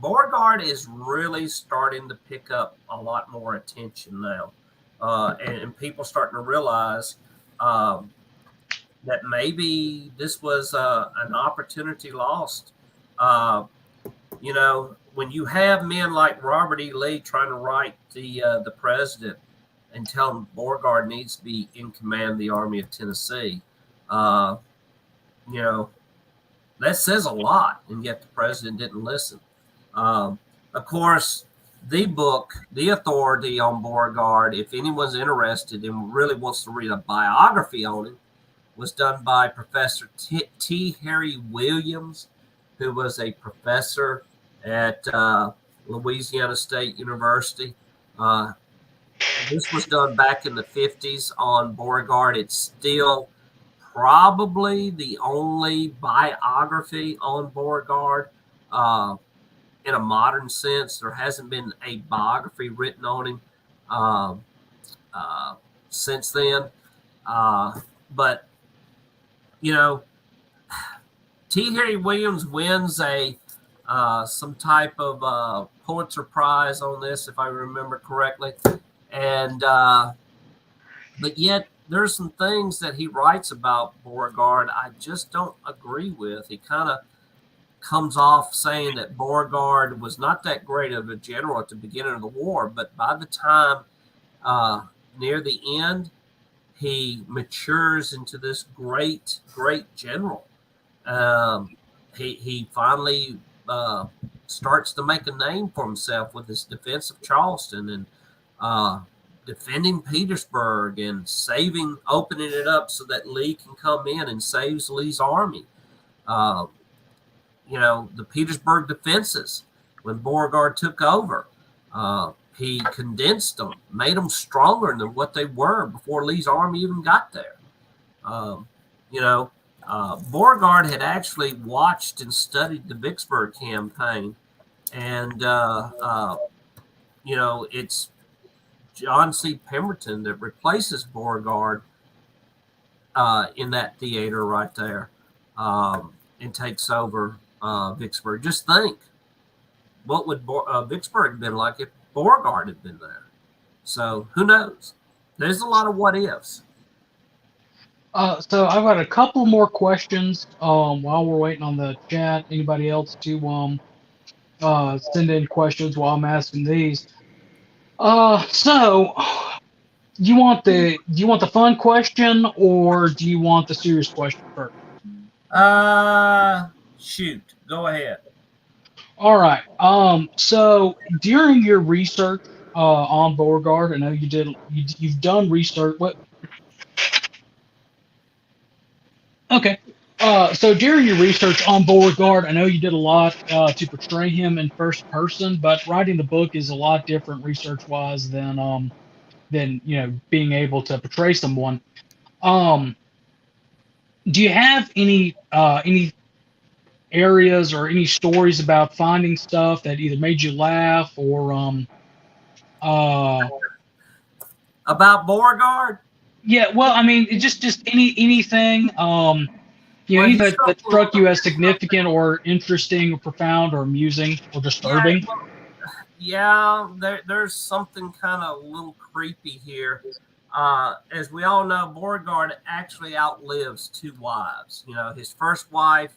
Borgaard is really starting to pick up a lot more attention now, and people starting to realize that maybe this was an opportunity lost. You know, when you have men like Robert E. Lee trying to write the president and tell him Borgaard needs to be in command of the Army of Tennessee, you know, that says a lot, and yet the president didn't listen. Of course, the book, The Authority on Borgaard, if anyone's interested and really wants to read a biography on him, was done by Professor T. Harry Williams, who was a professor at Louisiana State University. This was done back in the 50s on Borgaard. It's still probably the only biography on Borgaard. In a modern sense, there hasn't been a biography written on him since then. But, you know, T. Harry Williams wins some type of Pulitzer Prize on this, if I remember correctly. And but yet there's some things that he writes about Beauregard I just don't agree with. He kind of comes off saying that Beauregard was not that great of a general at the beginning of the war, but by the time near the end, he matures into this great general. He finally starts to make a name for himself with his defense of Charleston and defending Petersburg and opening it up so that Lee can come in and saves Lee's army. You know, the Petersburg defenses, when Beauregard took over, he condensed them, made them stronger than what they were before Lee's army even got there. You know, Beauregard had actually watched and studied the Vicksburg campaign, and, you know, it's John C. Pemberton that replaces Beauregard in that theater right there, and takes over Vicksburg. Just think, what would Vicksburg have been like if Borgaard had been there? So who knows? There's a lot of what ifs. So I've got a couple more questions while we're waiting on the chat. Anybody else to send in questions while I'm asking these? So do you want the fun question or do you want the serious question first? Shoot, go ahead. All right. So during your research on Beauregard, I know you've done research. What? Okay. So during your research on Beauregard, I know you did a lot to portray him in first person, but writing the book is a lot different research-wise than being able to portray someone. Do you have any areas or any stories about finding stuff that either made you laugh or about Beauregard? Yeah, well, I mean, just anything anything that struck you as significant or interesting or profound or amusing or disturbing. Yeah, there's something kind of a little creepy here. As we all know, Beauregard actually outlives 2 wives. His first wife,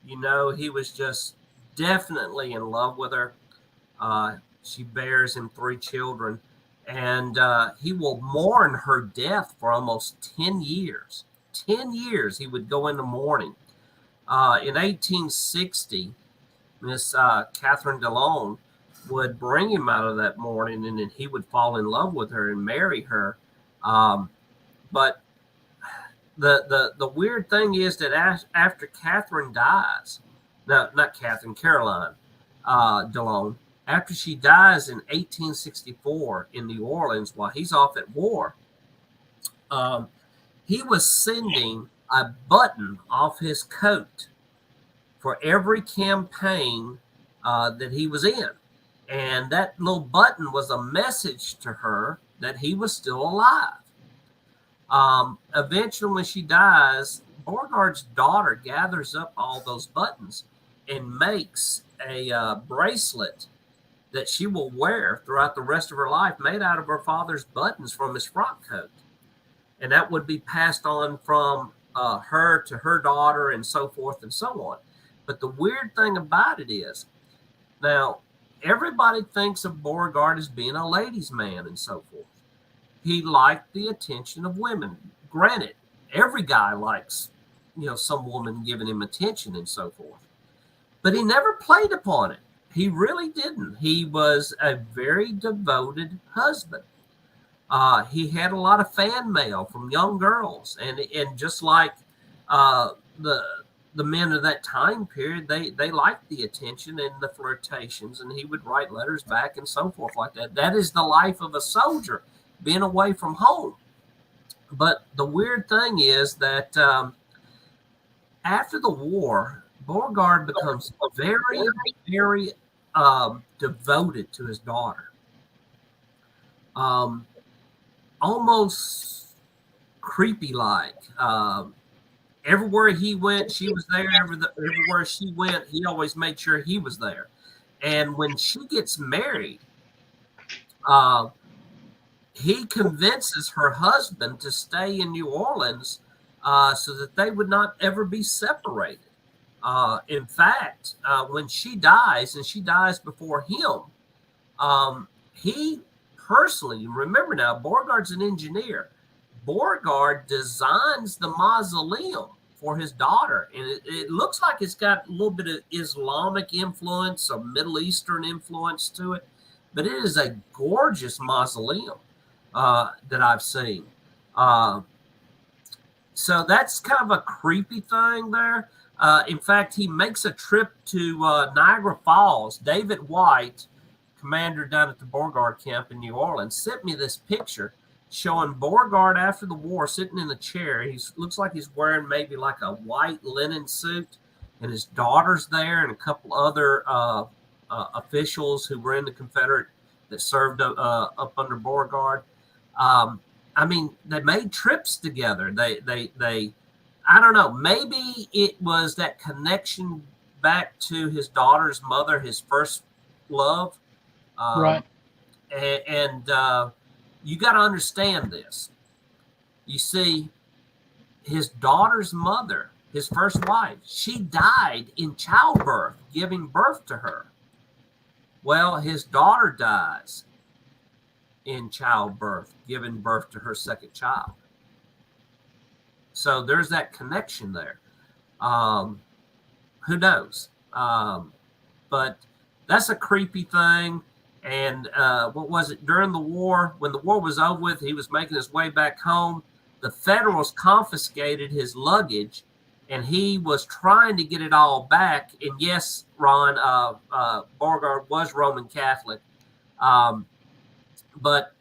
he was just definitely in love with her. She bears him 3 children, and he will mourn her death for almost 10 years. 10 years he would go into mourning. In 1860, Miss Catherine DeLone would bring him out of that mourning, and then he would fall in love with her and marry her. But the weird thing is that after Catherine dies, not Catherine, Caroline DeLone, after she dies in 1864 in New Orleans while he's off at war, he was sending a button off his coat for every campaign that he was in. And that little button was a message to her that he was still alive. Eventually, when she dies, Beauregard's daughter gathers up all those buttons and makes a bracelet that she will wear throughout the rest of her life, made out of her father's buttons from his frock coat. And that would be passed on from her to her daughter and so forth and so on. But the weird thing about it is, now, everybody thinks of Beauregard as being a ladies' man and so forth. He liked the attention of women. Granted, every guy likes, some woman giving him attention and so forth. But he never played upon it. He really didn't. He was a very devoted husband. He had a lot of fan mail from young girls, and just like the men of that time period, they liked the attention and the flirtations, and he would write letters back and so forth like that. That is the life of a soldier, being away from home. But the weird thing is that after the war, Beauregard becomes very, very devoted to his daughter. Almost creepy-like. Everywhere he went, she was there. Everywhere she went, he always made sure he was there. And when she gets married, he convinces her husband to stay in New Orleans so that they would not ever be separated. In fact, when she dies, and she dies before him, he personally, remember now, Beauregard's an engineer. Borgaard designs the mausoleum for his daughter, and it looks like it's got a little bit of Islamic influence or Middle Eastern influence to it, but it is a gorgeous mausoleum that I've seen. So that's kind of a creepy thing there. In fact, he makes a trip to Niagara Falls. David White, commander down at the Borgaard camp in New Orleans, sent me this picture showing Borgaard after the war sitting in the chair. He looks like he's wearing maybe like a white linen suit, and his daughter's there and a couple other officials who were in the Confederate that served up under Borgaard. I mean, they made trips together. They I don't know, maybe it was that connection back to his daughter's mother, his first love. Right. And you got to understand this. You see, his daughter's mother, his first wife, she died in childbirth, giving birth to her. Well, his daughter dies in childbirth, giving birth to her second child. So there's that connection there. Who knows? But that's a creepy thing. And what was it? During the war, when the war was over with, he was making his way back home. The Federals confiscated his luggage, and he was trying to get it all back. And yes, Ron, Borgaard was Roman Catholic. But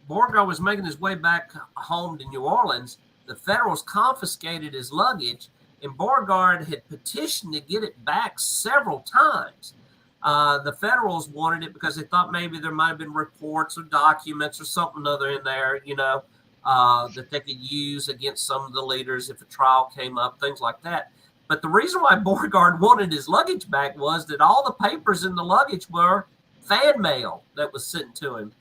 Borgaard was making his way back home to New Orleans. The Federals confiscated his luggage, and Borgaard had petitioned to get it back several times. The Federals wanted it because they thought maybe there might have been reports or documents or something other in there, that they could use against some of the leaders if a trial came up, things like that. But the reason why Borgaard wanted his luggage back was that all the papers in the luggage were fan mail that was sent to him.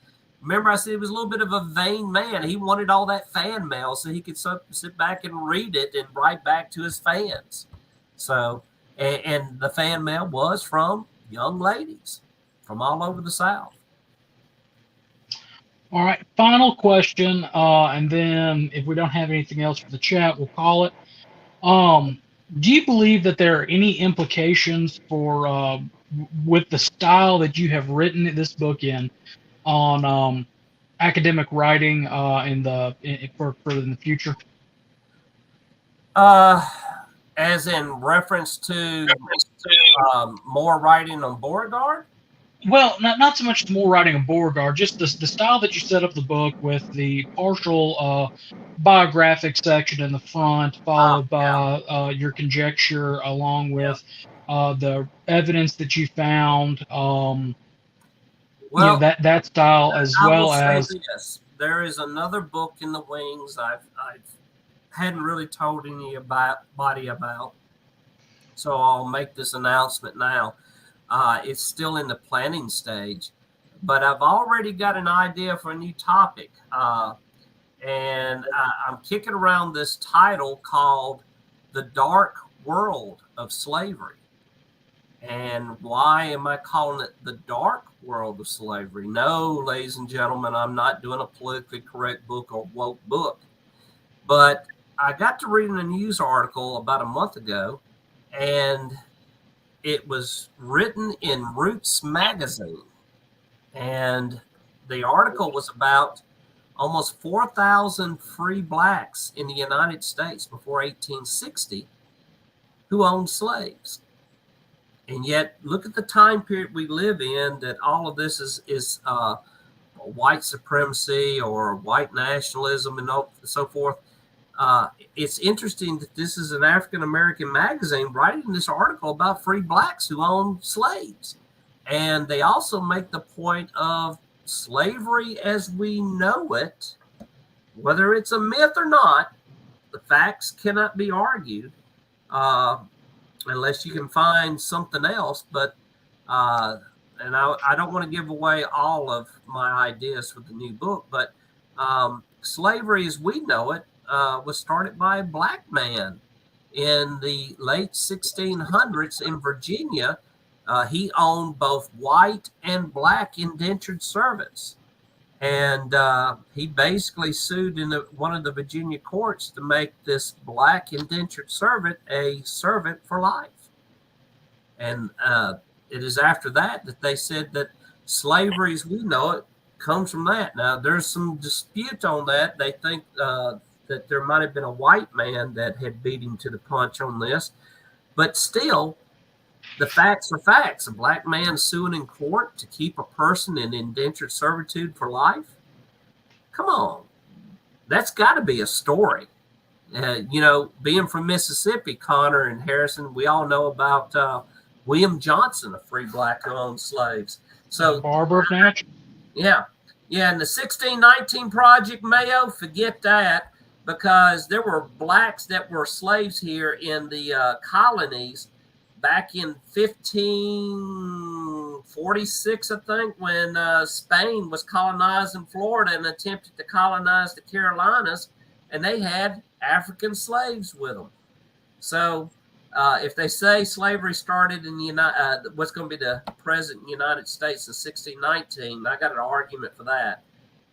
Remember, I said he was a little bit of a vain man. He wanted all that fan mail so he could sit back and read it and write back to his fans. So, and the fan mail was from young ladies from all over the South. All right, final question, and then if we don't have anything else for the chat, we'll call it. Do you believe that there are any implications for with the style that you have written this book in on academic writing for in the future? As in reference to more writing on Beauregard? Well, not so much more writing on Beauregard, just the style that you set up the book with the partial biographic section in the front, followed by your conjecture, along with the evidence that you found. Well, that style, as well as this. There is another book in the wings I hadn't really told anybody about, so I'll make this announcement now. It's still in the planning stage, but I've already got an idea for a new topic, and I'm kicking around this title called "The Dark World of Slavery." And why am I calling it the dark world of slavery? No, ladies and gentlemen, I'm not doing a politically correct book or woke book. But I got to reading a news article about a month ago, and it was written in Roots magazine. And the article was about almost 4,000 free blacks in the United States before 1860 who owned slaves. And yet, look at the time period we live in, that all of this is white supremacy or white nationalism and so forth. It's interesting that this is an African-American magazine writing this article about free blacks who own slaves. And they also make the point of slavery as we know it, whether it's a myth or not, the facts cannot be argued. Unless you can find something else, but and I don't want to give away all of my ideas for the new book, but slavery as we know it was started by a black man in the late 1600s in Virginia. He owned both white and black indentured servants, and he basically sued in one of the Virginia courts to make this black indentured servant a servant for life. And it is after that they said that slavery as we know it comes from that. Now, there's some dispute on that. They think that there might have been a white man that had beat him to the punch on this. But still, the facts are facts. A black man suing in court to keep a person in indentured servitude for life? Come on. That's got to be a story. Being from Mississippi, Connor and Harrison, we all know about William Johnson, a free black who owned slaves. So Barber of Natchez. Yeah. Yeah, and the 1619 Project, Mayo, forget that, because there were blacks that were slaves here in the colonies back in 1546, I think, when Spain was colonizing Florida and attempted to colonize the Carolinas, and they had African slaves with them. So if they say slavery started in the what's going to be the present United States in 1619, I got an argument for that.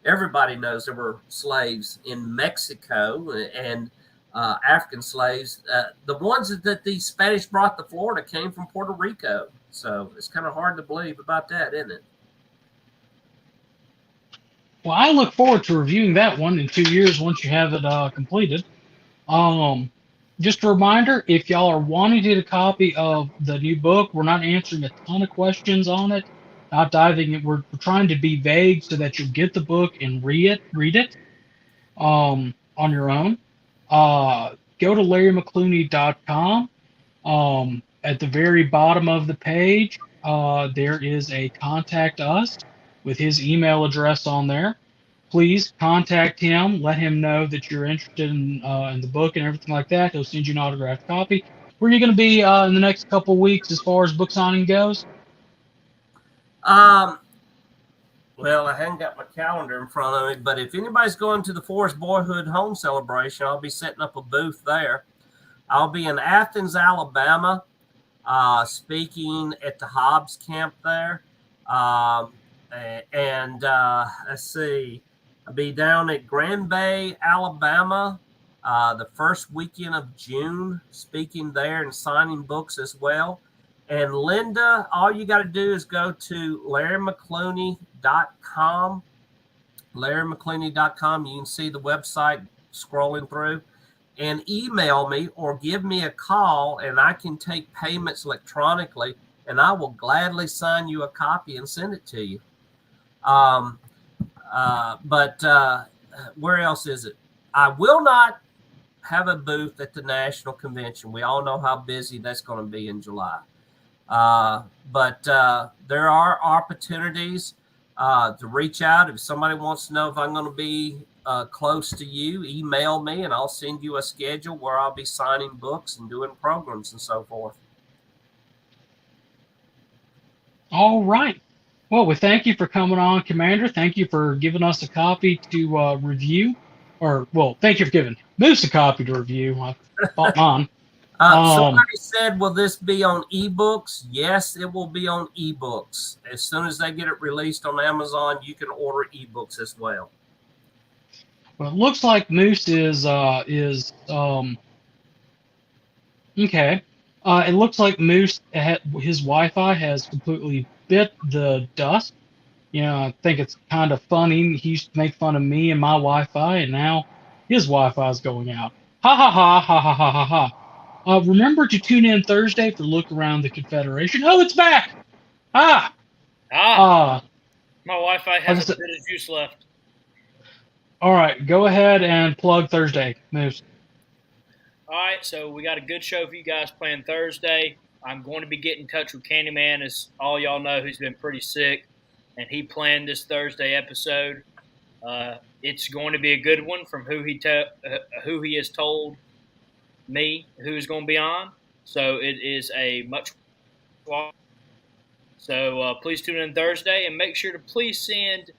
Everybody knows there were slaves in Mexico and African slaves. The ones that the Spanish brought to Florida came from Puerto Rico. So it's kind of hard to believe about that, isn't it? Well, I look forward to reviewing that one in 2 years once you have it completed. Just a reminder, if y'all are wanting to get a copy of the new book, we're not answering a ton of questions on it, not diving in. We're trying to be vague so that you'll get the book and read it on your own. Go to LarryMcCluney.com. At the very bottom of the page, there is a contact us with his email address on there. Please contact him. Let him know that you're interested in the book and everything like that. He'll send you an autographed copy. Where are you going to be in the next couple of weeks as far as book signing goes? Well, I haven't got my calendar in front of me, but if anybody's going to the Forest Boyhood Home Celebration, I'll be setting up a booth there. I'll be in Athens, Alabama, speaking at the Hobbs camp there. Let's see, I'll be down at Grand Bay, Alabama, the first weekend of June, speaking there and signing books as well. And Linda, all you got to do is go to LarryMcCluney.com. LarryMcCluney.com. You can see the website scrolling through. And email me or give me a call, and I can take payments electronically, and I will gladly sign you a copy and send it to you. Where else is it? I will not have a booth at the National Convention. We all know how busy that's going to be in July. But there are opportunities to reach out. If somebody wants to know if I'm going to be close to you, email me and I'll send you a schedule where I'll be signing books and doing programs and so forth. All right. Well, we thank you for coming on, Commander. Thank you for giving us a copy to review. Thank you for giving Moose a copy to review. I bought mine. Somebody said, will this be on ebooks? Yes, it will be on ebooks. As soon as they get it released on Amazon, you can order ebooks as well. Well, it looks like Moose is okay. It looks like Moose, his Wi-Fi has completely bit the dust. You know, I think it's kind of funny. He used to make fun of me and my Wi-Fi, and now his Wi-Fi is going out. Ha ha ha ha ha ha ha ha. Remember to tune in Thursday for Look Around the Confederation. Oh, it's back! My Wi-Fi has a bit of juice left. All right, go ahead and plug Thursday, Moose. All right, so we got a good show for you guys playing Thursday. I'm going to be getting in touch with Candyman, as all y'all know, who's been pretty sick, and he planned this Thursday episode. It's going to be a good one from who he has told me who's going to be on. So it is a much. So please tune in Thursday, and make sure to please send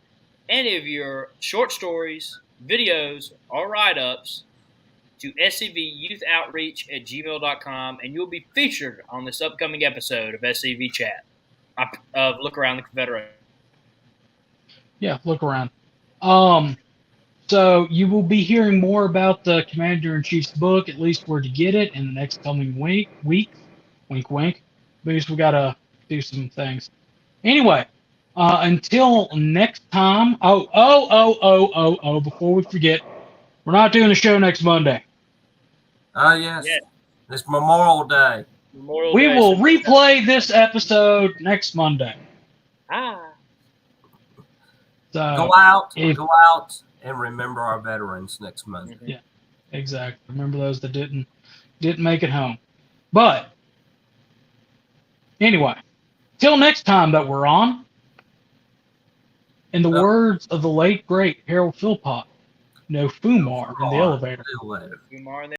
any of your short stories, videos, or write-ups to scvyouthOutreach@gmail.com, and you'll be featured on this upcoming episode of SCV Chat of Look Around the Confederation. Yeah, look around. So you will be hearing more about the Commander-in-Chief's book, at least where to get it, in the next coming week. Wink, wink. Because we got to do some things. Anyway, until next time. Before we forget, we're not doing a show next Monday. Oh, yes. It's Memorial Day. We will replay this episode next Monday. So go out and remember our veterans next Monday. Yeah, exactly. Remember those that didn't make it home. But anyway, till next time that we're on, In the words of the late great Harold Philpott, no Fumar in the elevator. Umar in